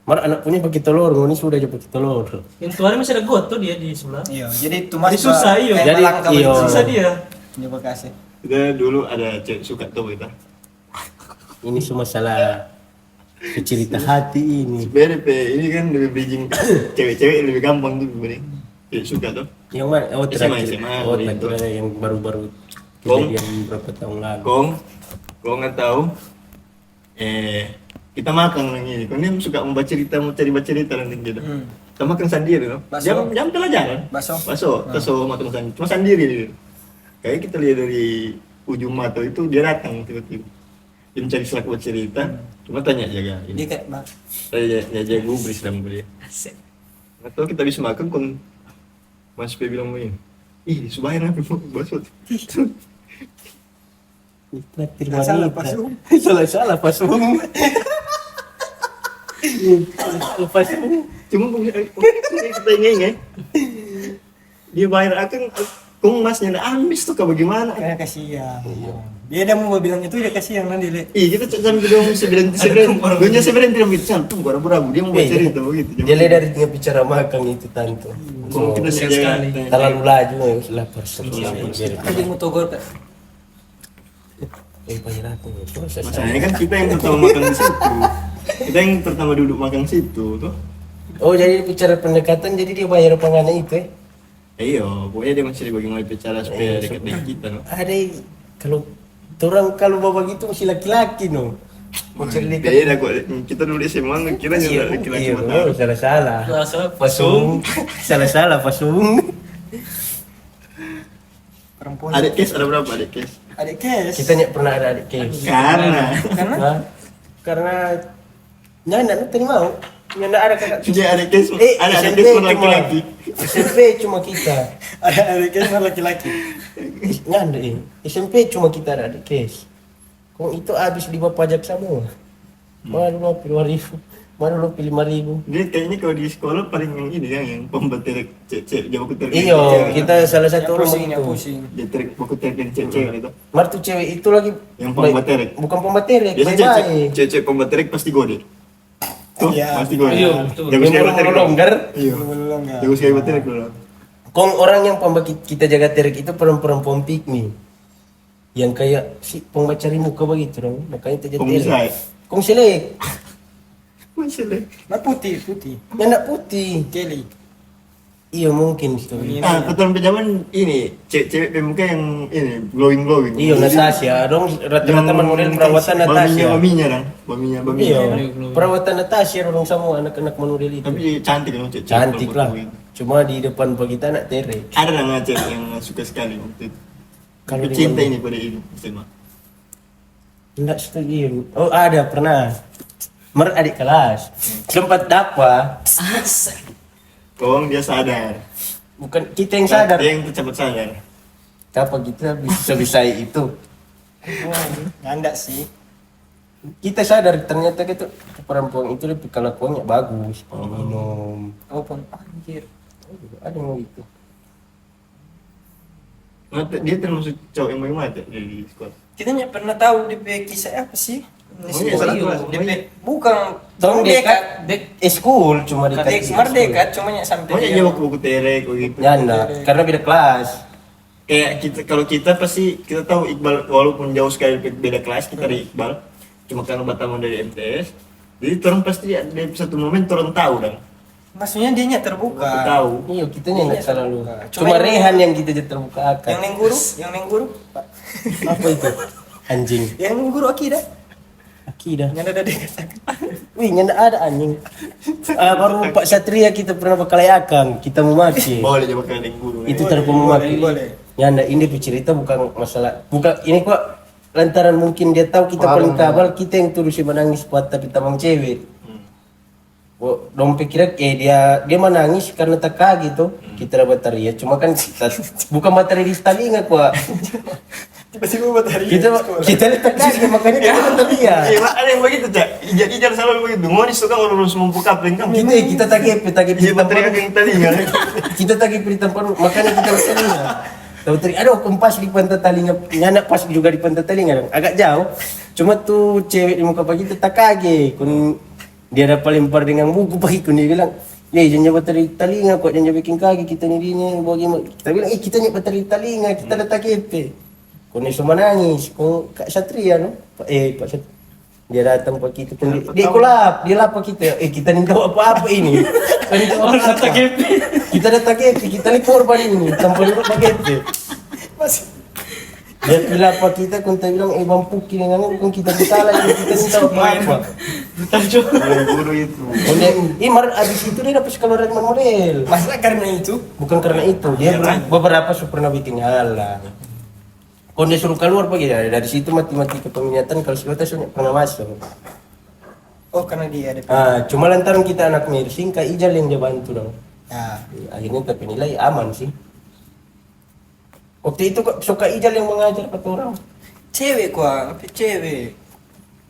Mar anak punya pakai telur, ini sudah aja pakai telur. Yang tuanya masih ada got tuh dia di sebelah. Iya, jadi itu Jadi susah, iya. Jadi, iya. Susah dia. Ini Bekasi. Kita dulu ada cewek suka tuh kita. Ini semua salah Cerita hati ini. Sebenarnya ini kan lebih bridging cewek-cewek lebih gampang tuh bener. Cewek suka tuh. Yang mana? Oh, SMA, terakhir. SMA, Oh, itu. terakhir yang baru-baru Kong. kejadian berapa tahun lalu. Kong nggak tahu. Kita makan lagi ini. Kong dia suka membaca cerita, mau cari baca cerita nanti gitu. Kita makan sendiri loh. Bakso. Jam pelajaran. Bakso makan sendiri. Cuma sendiri dia. Kayak kita lihat dari ujung mata itu dia datang tiba-tiba. Dia mencari selak buat cerita. Cuma tanya jaga. Dia kayak bang. Saya jaga gubris dalam dia. Nggak tahu kita bisa makan kon Mas P bilang begini. Ih, subahin apa bakso. Traktir Salah wanita. pasung. Salah pasung. Salah pasung. Cuma kita ingin dia bayar akan kong masnya ambis tuh kayak bagaimana? Kayak kasihan. Dia udah mau bilang itu dia kasihan nanti le. Ih kita sampai dong sebenarnya dunia sebenarnya tidak bicara tuh berabu dia mau cerita begitu. Dia lihat dari dia bicara makan itu tanto. Kong kita sekali. Terlalu laju ya, lapar sekali. Dia mau togor kan. Bayar aku. Masalahnya kan kita yang pertama makan di situ. Kita yang pertama duduk makan situ tuh. Oh, jadi bicara pendekatan jadi dia bayar penggana itu ya? Iya, pokoknya dia masih bagaimana bicara supaya dekat dengan kita. No? Ada orang kalau bawa gitu masih laki-laki no. Mencari dekat. Beda kok, kita dulu SMA kira Iya, laki-laki iya, mata. salah-salah. Salah, Pasung. Salah-salah pasung. Perempuan. Adik kes ada berapa adik kes? Adik kes. Kita nggak pernah ada adik case. Karena Hah? Karena nyana lu tadi mau. Nyana ada kakak. dia adik kes, ada adik SMP kes pun cuma- laki-laki. SMP cuma kita. Ada adik kes sama laki-laki. Nyanda SMP cuma kita ada adik case. Kok itu habis di pajak semua. Mana lu pilih 2.000, mana lu pilih 5.000. Dia kayaknya kalau di sekolah paling yang ini kan yang pembaterek cek jauh ke Iyo, kita salah satu orang Yang itu. pusing. dia terik buku terik dari cek itu. Mar tuh cewek itu lagi Yang pembaterek. Bukan pembaterek, Biasa baik-baik. cek pembaterek pasti gode. Tuh, Iya. pasti gode. Iya, betul. Jago sekali baterek. longgar. Iya. Belum enggak. Jago sekali baterek dulu. Kong orang yang pembagi kita jaga terik itu perempuan pikmi. Yang kayak si pembacari muka begitu dong. Makanya kita jaga Pemisah. terik. Kong selek. Masih deh. Nah putih. Yang putih. Kelly. Iya mungkin itu. Ah, ketua pejaman ini cewek pemuka yang ini glowing. Iya Natasha, dong rata-rata model perawatan Natasha. Baminya dong, baminya. Iya, perawatan Natasha dong sama anak-anak model itu. Tapi cantik dong cewek. Cantik lah. Cuma di depan kita anak terek. Ada nggak cewek yang suka sekali waktu itu. Kalau Kalau di cinta mana? ini pada ini SMA. Enggak setuju. Oh ada pernah. Adik kelas sempat dapat. Kong dia sadar. Bukan kita yang sadar. Dia yang cepat sadar. Apa kita bisa itu? Nganda sih. Kita sadar ternyata gitu perempuan itu lebih kelakuannya bagus, minum. Oh pun anjir. Ada yang gitu. Nah, dia termasuk cowok yang bagaimana tuh di sekolah? Kita nggak pernah tahu DP kisah apa sih? iya, salah kelas. DP bukan Tong dekat. school cuma di Dekat merdeka cuma yang sampai Pokoknya dia. dia buku terek begitu. Ya enggak, karena beda kelas. Kayak kita kalau kita pasti kita tahu Iqbal walaupun jauh sekali beda kelas kita dari Iqbal cuma karena Batamon dari MTS. Jadi orang pasti ada satu momen orang tahu dan Maksudnya dia nya terbuka. tahu. Iya, kita enggak selalu. Cuma Cuma yang- Rehan yang kita terbuka Yang akan. neng guru, Pak. Apa itu? Anjing. Yang neng guru akidah. Akidah. Yang ada dekat. Wih, nggak ada anjing. Baru Pak Satria kita pernah berkelayakan, kita memaki. Boleh coba kalian guru. Itu Boleh, tanpa memaki. boleh. Ya ndak, ini cerita bukan masalah. Bukan ini kok lantaran mungkin dia tahu kita paling kabal, kita yang terus menangis kuat tapi tamang cewek. Dong pikir dia menangis karena tak gitu. Kita dapat teriak, cuma kan kita bukan materi di telinga kok. Tiba-tiba matahari. Kita lihat kaki makanya kita teriak. Iya, ada yang begitu, Cak. Ijar selalu begitu. Mau disuka orang harus membuka pelengkap. Kita tagih Iya, materi yang telinga. kita tagih di tempat makanya kita bertelinga. Tahu tadi ada kompas di pantat telinga, anak pas juga di pantat telinga, agak jauh. Cuma tuh cewek di muka pagi itu tak kaget, kun dia dapat lempar dengan buku pagi kun dia bilang, ya jangan jawab tadi telinga kok jangan bikin kaki kita ni ini bagaimana? Kita bilang kita ni tadi telinga kita dah tak kepe. Kun iso menangis, kun Kak Satria no, Pak Satria. Dia datang pak kita pun dia kulap, dia lap kita. Kita nih tahu apa-apa ini. Kita nih tahu apa-apa. Kita datang ke kita nih korban ini tanpa lupa pakai. Mas, Dia bilang apa kita kung tayo bilang ibang puki dengan kung kita salah kita nih tahu apa-apa. Guru itu. Mar abis itu dia dapat keluaran model. masa karena itu? Bukan karena itu, dia beberapa pernah bikin halang. Kalau dia suruh keluar pagi dari situ mati-mati kepemiliatan kalau sudah tes pernah masuk. Oh, karena dia ada. Cuma lantaran kita anak nursing Kak Ijal yang dia bantu dong. Ya. Akhirnya terpenilai aman sih. Waktu itu kok suka Ijal yang mengajar kata orang. Cewek tapi cewek.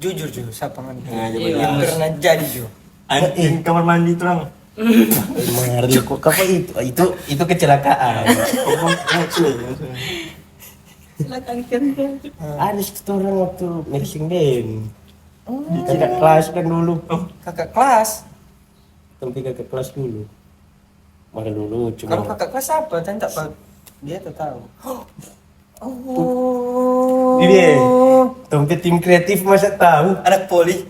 Jujur siapa man? Ngajar Yang pernah jadi Jo. Anjing kamar mandi itu lang. Mari kok apa itu kecelakaan. Ada satu orang waktu nursing den. Kakak kelas kan dulu. Kakak kelas. Tapi kakak kelas dulu. Mari dulu Kamu cuma. kakak kelas apa? Saya tak tahu. Dia tak tahu. Oh. Ini dia. Tompi tim kreatif masa tahu. Anak poli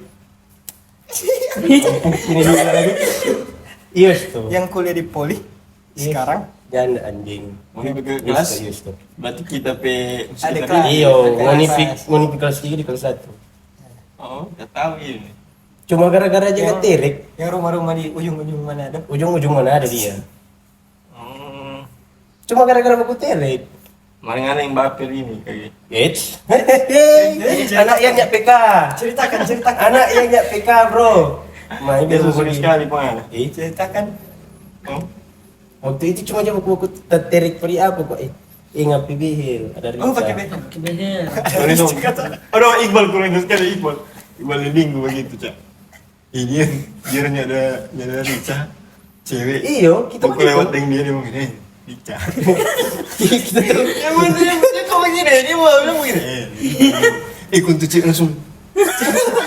Ini juga lagi. Iya tuh. yang kuliah di poli sekarang. Jangan anjing. Mau ke kelas? Yes tuh. Berarti kita pe Ada kelas. Iyo, Kelas. ngonifik kelas 3 di kelas 1. Oh, udah tahu ini. Cuma gara-gara jaga terik, Yang rumah-rumah di ujung-ujung mana ada? ujung-ujung mana ada dia. Oh, Cuma gara-gara baku terik. maling ada yang baper ini kayak. Eits. Anak yang nyak PK. Ceritakan. Anak yang nyak PK, bro. Main Dia biasa sulit sekali pengen. Ceritakan. Oh, Waktu itu cuma jam baku terik peri apa kok? Ingat pibihil, ada Rita. Oh, pakai beda. boleh dong. Aduh, Iqbal kurang sekali Iqbal. Iqbal minggu begitu, Cak. Ini dia ada Rica. Cewek. Iyo, kita Aku lewat dengan dia ngomong gini, Rica. kita Yang mana dia kok begini? Dia mau bilang begini. Kuntu cek langsung.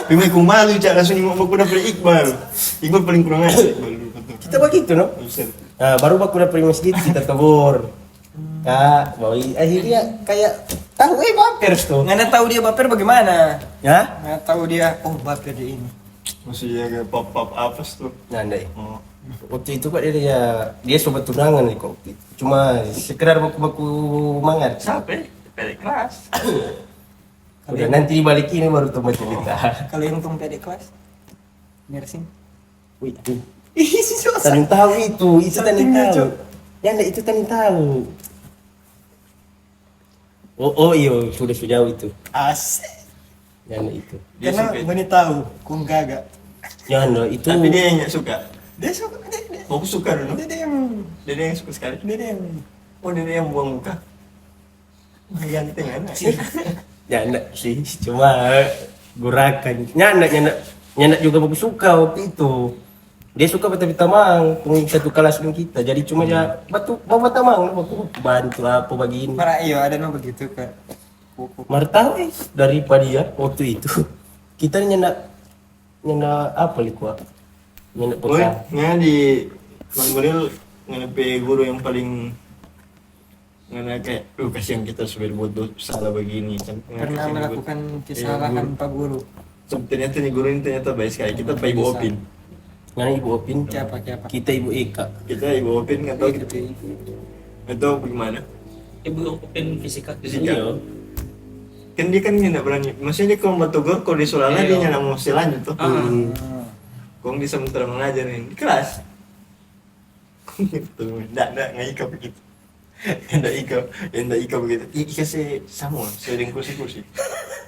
Memang aku malu Cak langsung ngomong aku dapet Iqbal. Iqbal paling kurang aja Iqbal dulu. kita begitu, no? Buset. Nah, baru baku udah pergi masjid kita tegur. Kak, bawa akhirnya kayak tahu baper tuh. Nggak tahu dia baper bagaimana? Ya? Nggak tahu dia. Oh, baper dia ini. Masih ya kayak pop apes tuh. Nah, ndai. Oh. Waktu itu kok dia sobat tunangan nih kok. Cuma sekedar baku-baku mangat. Sampai balik kelas. Udah nanti balik ini baru teman cerita. Kalau yang untung pede kelas, nursing. Wih, Ih, si Sosa. tadi tahu itu tadi Saltingnya, tahu. Cok. Ya ndak itu tadi tahu. Oh iyo sudah sejauh itu. Asik. Ya ndak itu. Dia Karena suka. Bani tahu, kung gaga. Ya ndak itu. Tapi dia yang gak suka. Dia suka, dia. Aku suka dulu. Dia yang, Dia yang suka sekali. dia yang. Oh, dia yang buang muka. Ganteng kan? Ya ndak sih, cuma gurakan. Nyandak juga bagus suka waktu itu. Dia suka tapi tamang, satu kelas dengan kita. Jadi cuma ya bawa tamang, aku bantu apa begini. Marah iyo, ada no begitu kak. Martahu daripada dia waktu itu. Kita nyandak apa likwa? Nyandak Boy, peka. nga di Mangguril nganepe guru yang paling ngana kayak, kasihan kita sudah buat salah begini. Pernah melakukan kesalahan Pak Guru. Ternyata nih guru ini ternyata baik sekali. Kita Pak Ibu Opin. Ngana Ibu Opin, Siapa? kita Ibu Eka. Kita Ibu Opin nggak tahu bagaimana. Ibu Opin fisika. Fisika. Iya. Kan dia kan nggak berani. Maksudnya dia kalau mau tegur, kalau di sekolah dia nggak mau selanjut tuh. Kong dia sementara mengajar nih di kelas. Gitu, nggak ikap begitu. Nggak ikap begitu. Ika sih sama, sering kursi.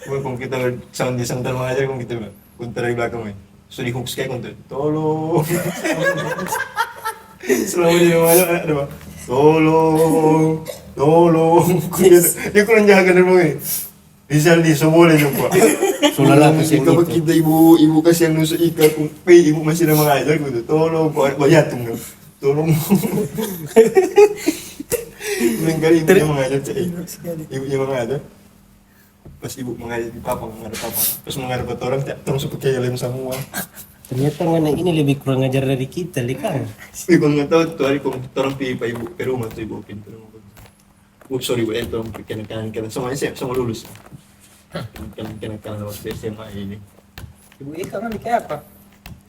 Kong kita sama dia sementara mengajar, kong kita kuntar di belakang, so di hooks kayak kuntar, tolong. Selama dia mengajar, ada apa? Tolong. Dia kurang jaga dari begini. Rizal di boleh jumpa. Sulala pusing Ika itu. kita ibu kasih yang nusuk Ika, ibu masih ada mengajar gitu. Tolong, bayatung dong. Tolong. Kali ibunya mengajar, ibunya mengajar. Pas ibu mengajar di papa, mengajar papa. Pas mengajar ke orang, terus pakai helm semua. Ternyata ngana ini lebih kurang ajar dari kita, Kang. Tapi kalau nggak tahu tuh hari kalau orang pergi pak ibu ke rumah tuh ibu pintu rumah. Sorry bu, itu kanan semuanya semua lulus. Kanan waktu SMA ini. Ibu Ika kan kayak apa?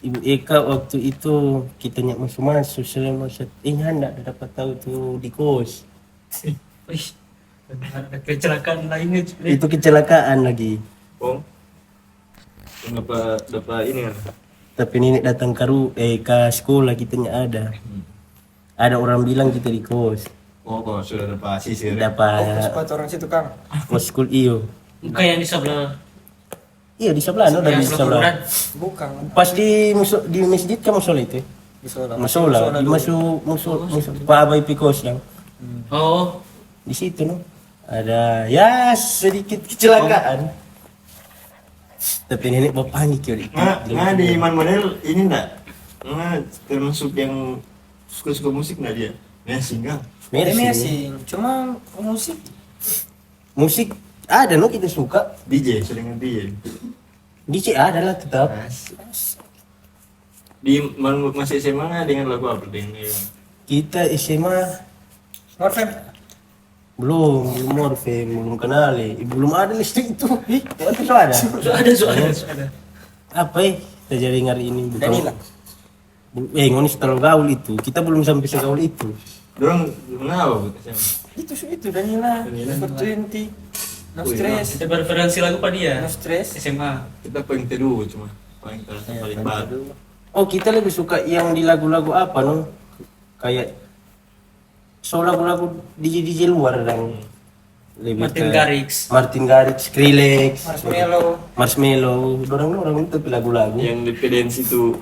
Ibu Eka waktu itu kita nyak masuk selama enggak dapat tahu tuh di kos. Wih, ada kecelakaan lainnya. Itu kecelakaan lagi. Oh. Dapat ini kan. Tapi nenek datang ke sekolah kita nyak ada. Ada orang bilang kita di kos. Oh, kok sudah dapat sisir. Oh, Dapat sepatu orang situ Kang. kos school iyo. Bukan yang di sebelah. Iya di sebelah, no, dari Yang sebelah. kuburan. Bukan. Pas di masjid kamu musola itu. Di Solo. Musola, di masuk Pak Abai Pikos yang Oh, di situ no. Ada ya sedikit kecelakaan. Tapi nenek bapak kiri. Nah, di Iman Model ini enggak? Nah, termasuk yang suka-suka musik enggak dia? Messi enggak? Messi. Cuma musik ada no kita suka. DJ, sering DJ. DJ ada lah tetap. Di masih SMA nggak dengar lagu apa dengan Kita SMA Morfem. belum Morfem, belum kenali, belum ada listrik itu. Waktu itu ada. ada. Apa kita jadi hari ini bukan. Danila. Ngonis terlalu gaul itu. Kita belum sampai segaul itu. dorong kenapa SMA? Itu Danila. For 20. No stress. Kita preferensi lagu apa dia? No stress. SMA. Kita paling teduh cuma paling terasa paling baru. Oh kita lebih suka yang di lagu-lagu apa no? Kayak lagu-lagu DJ luar dan lebih Martin ke Garrix. Martin Garrix, Skrillex, Marshmello. Orang itu lagu-lagu. Yang di PDNS itu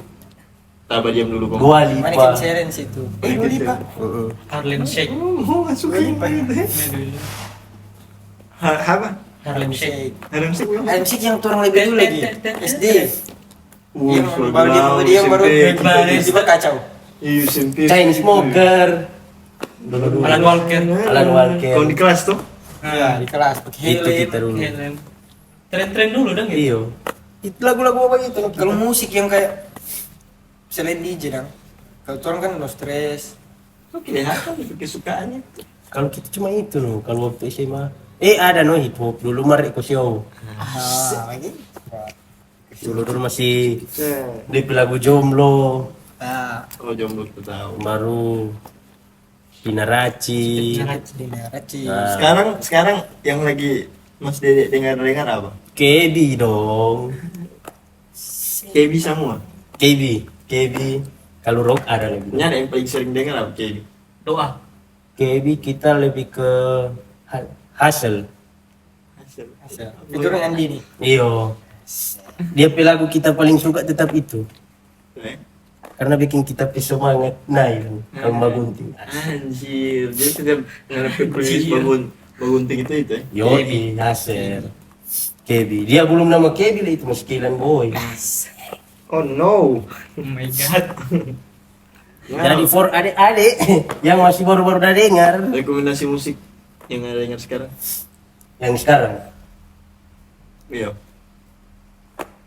Tabah diam dulu kok. Dua Manikin Lipa. Seren situ. Manikin Lipa. Heeh. Harlem Shake. Oh, masuk apa? Apa? Harlem Shake. Harem sih belum. MC yang orang lebih dulu lagi. SD. Yang sudah baru tahu, dia baru SMP. tiba kacau. Iya, SMP. Chain Smoker. Dulu-dulu. Alan Walker. Alan Walker. Kalau di kelas tuh? Iya, di kelas pakai Itu helm. kita dulu. Helm. Tren-tren dulu dong gitu. Iyo. Itu lagu-lagu apa gitu? Kalau musik yang kayak selain DJ dong. Kalau orang kan no stress. Oke, apa kesukaannya? Kalau kita cuma itu loh. Kalau waktu SMA. Ada no hip hop dulu Marek Kosyo. Lagi. Dulu masih di lagu Jomblo. Nah, Oh, jomblo tuh tahu. Baru Pinaraci. Dinaraci. Nah. Sekarang yang lagi Mas Dede dengar apa? KB dong. KB semua. KB. Kalau rock ada lagi. Ini ada yang paling sering dengar apa KB? Doa. KB kita lebih ke Hassel. Itu orang Andi nih. Iyo. Dia lagu kita paling suka tetap itu. Karena bikin kita semangat naik kalau Bagunting. Anjir, dia sudah ngarepin playlist Bagunting itu ya? Yoi, Hassel. KB. Dia belum nama KB lah itu Muskilan Boy. Oh no. Oh my god. Jadi for adik-adik yang masih baru-baru udah dengar. Rekomendasi musik yang ada dengar sekarang? Yang sekarang. Iya.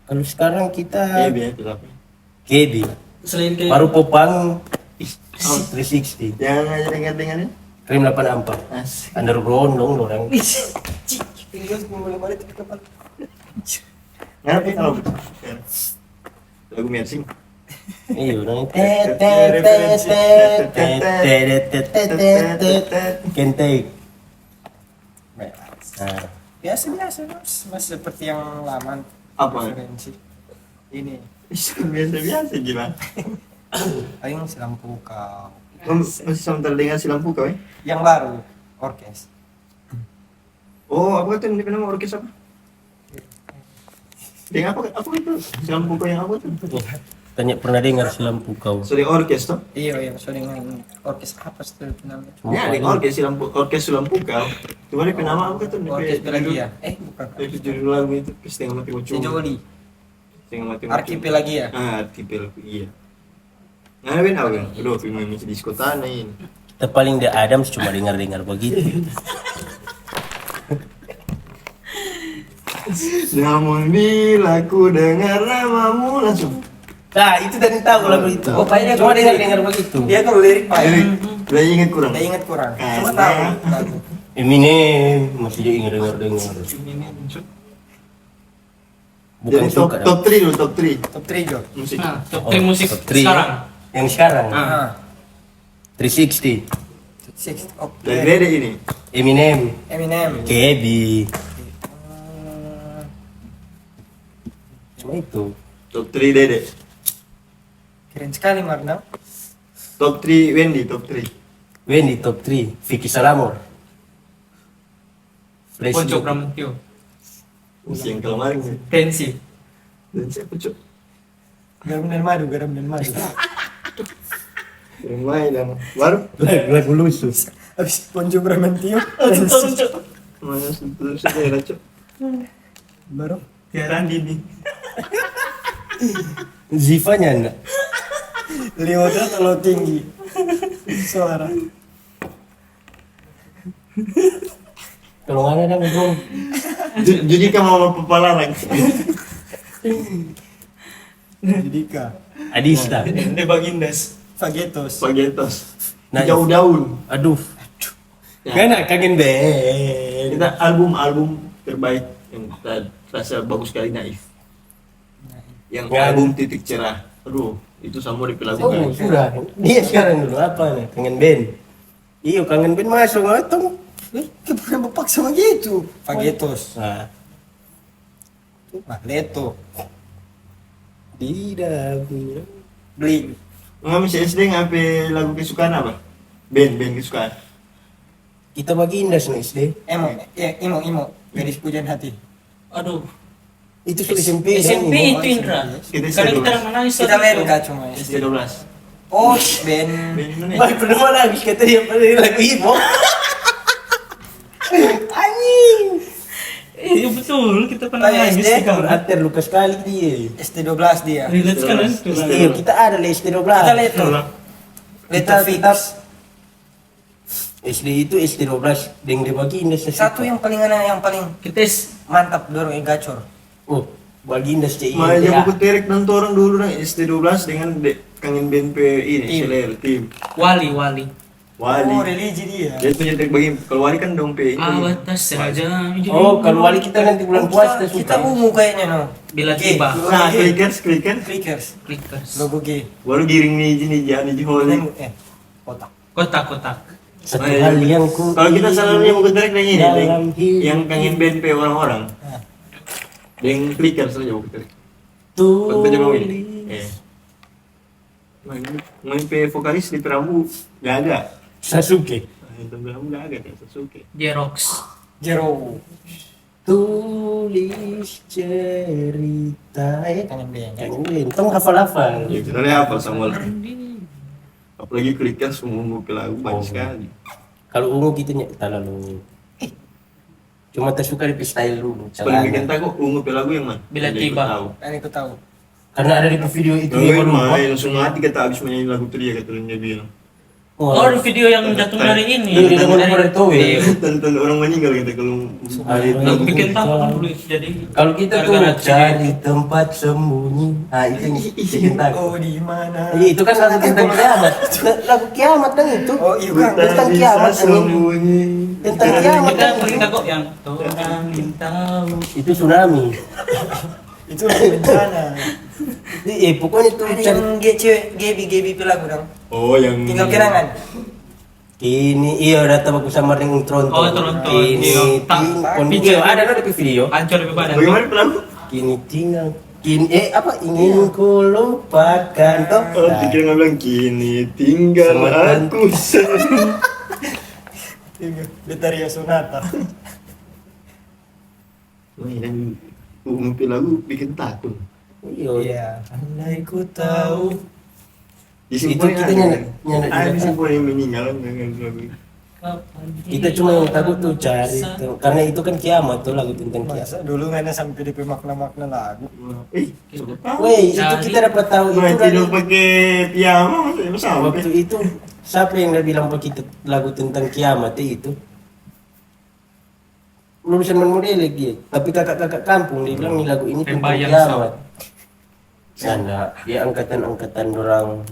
Kalau sekarang kita KB ya, tetap. KB. Selain kayak Baru Popang 360. Yang aja dengar-dengarin? Krim 84. Asik. Underground dong orang. Ngapain kalau lagu Mersing? Iya, dong. Kentek. Nah, Biasa mas seperti yang lama. Apa? Referensi. Ini. Biasa-biasa gimana? Ayo si lampu kau. Masih sama terdengar si lampu kau ya? Yang baru orkes. Oh, apa tuh yang nama orkes apa? Dengan apa itu? Si lampu kau yang apa tuh? tanya pernah dengar si lampu kau. Sorry, orkes tuh? Iya, so dengan orkes apa sih namanya? Ya, di orkes si lampu kau. Cuma di nama apa tuh? Orkes Pelagia. Bukan. Itu judul lagu itu setengah mati Si Joli. Setengah mati. Archipelagia. Archipelagia. Nah, ben apa kan? Aduh, film masih di kota ini. Kita paling The Adams cuma dengar-dengar begitu. Namun bila ku dengar namamu langsung. Nah, itu tadi tahu lagu itu. Oh, kayaknya cuma kalau dengar begitu. Dia kalau lirik Pak. Udah inget kurang? Dia ingat kurang. Ah, Cuma nah. tahu lagu. Eminem masih dia ingat dengar. Bukan Jadi top suka. top 3 dulu, top 3 Top 3 Jo. musik. Nah, top 3 musik top three. sekarang. Yang sekarang. Ah. 360. 6 of Dari Dede ini. Eminem. Eminem. KB. Cuma itu. Top 3 Dede. Keren sekali Marnau. Top 3 Wendy, top 3. Wendy top 3. Vicky Salamor. Flash Ponco Loop. Pramutio. Musik yang kemarin sih. Tensi. Dan siapa cok? Garam dan madu, garam dan madu. Main dan baru. Lagu lusus. Habis Ponco Bramantio. Mana sebelum saya cok. Baru Tiaran Dini. Zivanya enggak? Leoda terlalu tinggi. Suara. Kalau ada dong bro. Jadi kamu mau pepalarang. Judika. Adista. De Bagindas. Fagetos. Pagetos. Nah, Jauh daun. Aduh. Ya. Kan kangen band. Kita album terbaik yang kita rasa bagus sekali Naif. Yang Ya. album Titik Cerah. Aduh, itu sama di lagu Oh, guys. sudah. Dia sekarang dulu apa nih? Kangen band. Iyo, kangen band masuk ngatong. Kenapa paksa begitu? Fagetos. Nah, Mahleto. tidak. Bling. Nggak bisa SD ngapain lagu kesukaan apa? Band kesukaan. Kita bagi indah nih SD. Emo. Ya, imo. Gadis pujian hati. Aduh. Itu sudah SMP. SMP kan? itu Indra. Kita Karena SD kita 12. menangis Kita waktu lain itu. kak cuma ya. SD 12. Oh, band. Band mana? Baik, pernah mana habis kata dia pada lagu Imo. Anjing. Iya betul, kita pernah Kayak nangis SD, di kamar. Ater luka sekali dia. SD 12 dia. Relate sekali. Iya, kita ada lah SD 12. Kita Leto. Leto Fix. SD itu SD 12 yang dibagi indah Satu yang paling Kita mantap dorong yang gacor. Oh, bagi indah CI. Malah dia buku terek nonton orang dulu dong SD 12 dengan kangen band ini Tim. Seler tim. Wali. Wali. Oh, religi dia. Dia punya trik bagi kalau Wali kan dong P itu. Awatas saja. Oh, kalau wali kita nanti bulan puasa Kita ungu kayaknya no. Bila G. tiba. Logo Nah, G. clickers. Clickers. Clickers. Logo G. Baru giring nih jadi holy. Kotak. Kotak. Satu hal yang ku Kalau kita salahnya buku terek yang ini, dalam hidup yang kangen band P orang-orang. Nah. Yang clickers saja buku terek. tulis. Buat baca mau ini. Main P vokalis di Perambu nggak ada. Sasuke. Main di Perambu nggak ada kan Sasuke. Jerox. Jero. Tulis cerita Kangen band. kangen band. Tong hafal-hafal. Ya kita lihat apa Samuel. Apalagi clickers umum ke lagu banyak sekali. Kalau ungu kita nyak terlalu cuma tersuka di style dulu. Paling bikin celana. takut ungu ke lagu yang mana? Bila Jadi tiba. ikut tahu. Kan aku tahu. Karena ada di video itu Kalau yang lupa. main langsung mati kata abis menyanyi lagu itu dia kata dia bilang. Oh, video yang jatuh dari ini. Iya, dia dari Towe. Iya. Tonton orang meninggal kita kalau Lagu bikin takut dulu itu jadi. Kalau kita tuh gara-gara cari tempat sembunyi. Ah, itu yang bikin takut. Oh, di mana? Iya, itu kan lagu tentang kiamat. Lagu kiamat kan itu. Oh, iya kan. Tentang kiamat anjing. sembunyi. Tentang kiamat Kita kan. paling takut yang orang tahu. Itu tsunami. Itu lagu bencana. Pokoknya itu Ada cari yang Gebi lagu dong. Oh yang Tinggal kenangan. kini iya udah tahu aku sama dengan Tronton. Oh, Tronton. Kini Iya. video ada di video. Hancur lebih badan. Bagaimana pelaku? Kini tinggal apa ingin ku lupakan toh. Oh pikir nggak bilang kini tinggal Sematan. aku sendiri. Betaria Sonata. Main umum lagu bikin takut. Iya. Iya. Andai ku tahu. Di Itu simponi kita ada. nyanyi Ada di simponi yang meninggal dengan lagu. Kita cuma yang takut tuh cari tuh. Karena itu kan kiamat tuh lagu tentang kiamat. Masa dulu nggak ada sampai di makna-makna lagu. Siapa tahu? Weh, itu kita dapat tahu itu Main kan tidur pakai piyama maksudnya sama. waktu itu siapa yang udah bilang pak kita lagu tentang kiamat itu? Lulusan model dia, tapi kakak-kakak kampung dia bilang nih lagu ini tentang Pembayang kiamat. Sana dia angkatan orang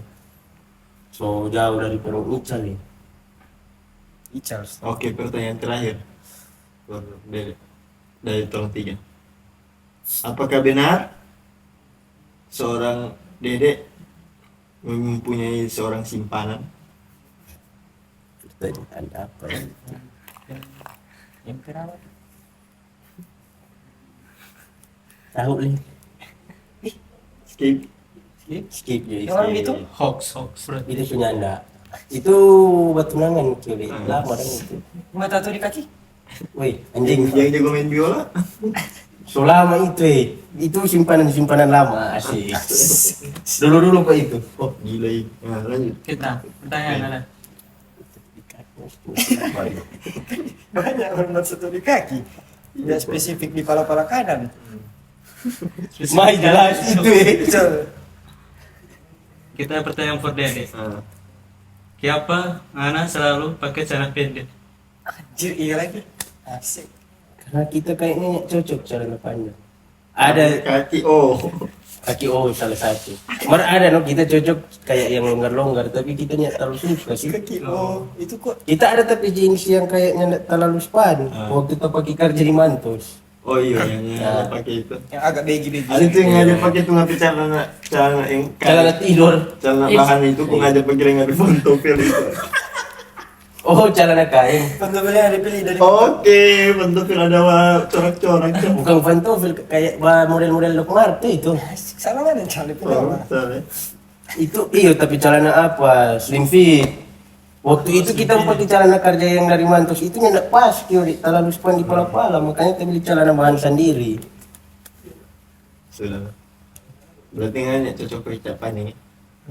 so jauh dari Perung Ical ya. Oke, pertanyaan terakhir. Dari tolong 3. Apakah benar seorang dedek mempunyai seorang simpanan? Pertanyaan apa ya? Yang kenapa? Tahu nih. Skip. Skip ya. Yang orang gitu? Hoax berarti. Itu punya anda. Itu batu nangan kali. Lama dong itu. Mata tato di kaki? Woi, anjing. Yang jago main biola? So lama itu Itu simpanan lama asik. Dulu pak itu. Oh gila ini. Nah, lanjut. Kita pertanyaan ada. Banyak orang tato di kaki. Tidak spesifik di pala-pala kanan. Mai jelas itu So, Kita pertanyaan for Dede. Ah, Kenapa Ana selalu pakai celana pendek? anjir iya lagi. Asik. Karena kita kayaknya cocok celana panjang. Ada kaki kaki salah satu. Mar ada no kita cocok kayak yang longgar-longgar tapi kita nggak terlalu suka sih. Kaki itu kok Kita ada tapi jeans yang kayaknya nggak terlalu span. Waktu kita pakai kerja di Mantos. Oh iya yang pakai itu. yang agak begi-begi. Ada tuh yang ngajak pakai tuh ngapain celana yang Celana tidur. celana bahan itu kok ngajak pakai yang ada pantofel itu. Oh celana kain. Pantofel yang dipilih dari Oke, pantofel ada corak-corak. Bukan pantofel kayak model-model Doc Martens itu. Asik. Salah mana cari Oh, pilih? salah. Itu iyo tapi celana apa? Slim fit. Waktu itu kita pakai celana kerja yang dari Mantos itu nggak pas Kyori, terlalu span di pala-pala makanya kita beli celana bahan sendiri. Sudah. Berarti nggak cocok ucapan nih.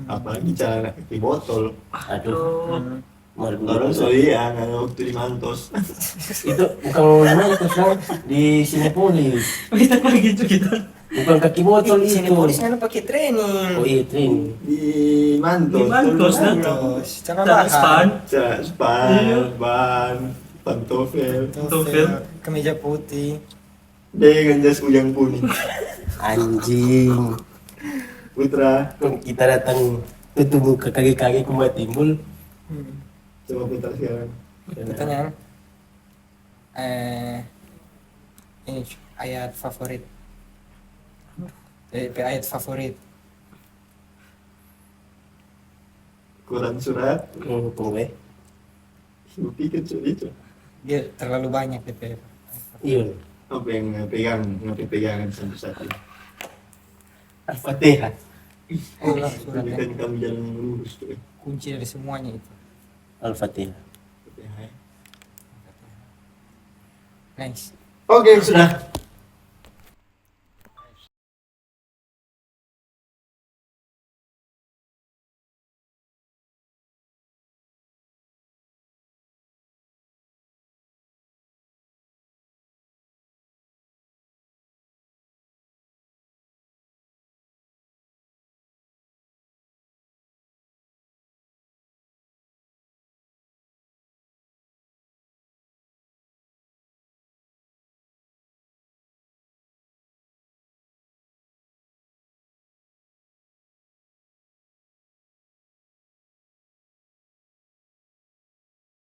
Apalagi celana kaki botol. Aduh. Malu Baru so iya, nggak ada waktu di Mantos. itu bukan mana itu sang di Sinepolis. Kita kok gitu kita. Bukan kaki botol Di sini itu. polisnya pakai training. Oh iya training. Di Mantos. Di Mantos, Dulu nah. Terus cara Celana span. Celana span, Iya. ban, pantofel, Pantofel. Kemeja putih. dengan jas ujang kuning. Anjing. Putra, Kita datang ketemu ke kaki-kaki kumba timbul. coba putar sekarang. Pertanyaan. Ini ayat favorit. Ayat favorit. Quran surat, Tunggu ya. lu pikir itu. Dia terlalu banyak DP. Iya. Apa yang pegangan sampai saat ini? Al-Fatihah. Oh lah suratnya. Tunjukkan kamu jalan yang lurus tuh. Kunci dari semuanya itu. Al-Fatihah. Nice. Oke, sudah.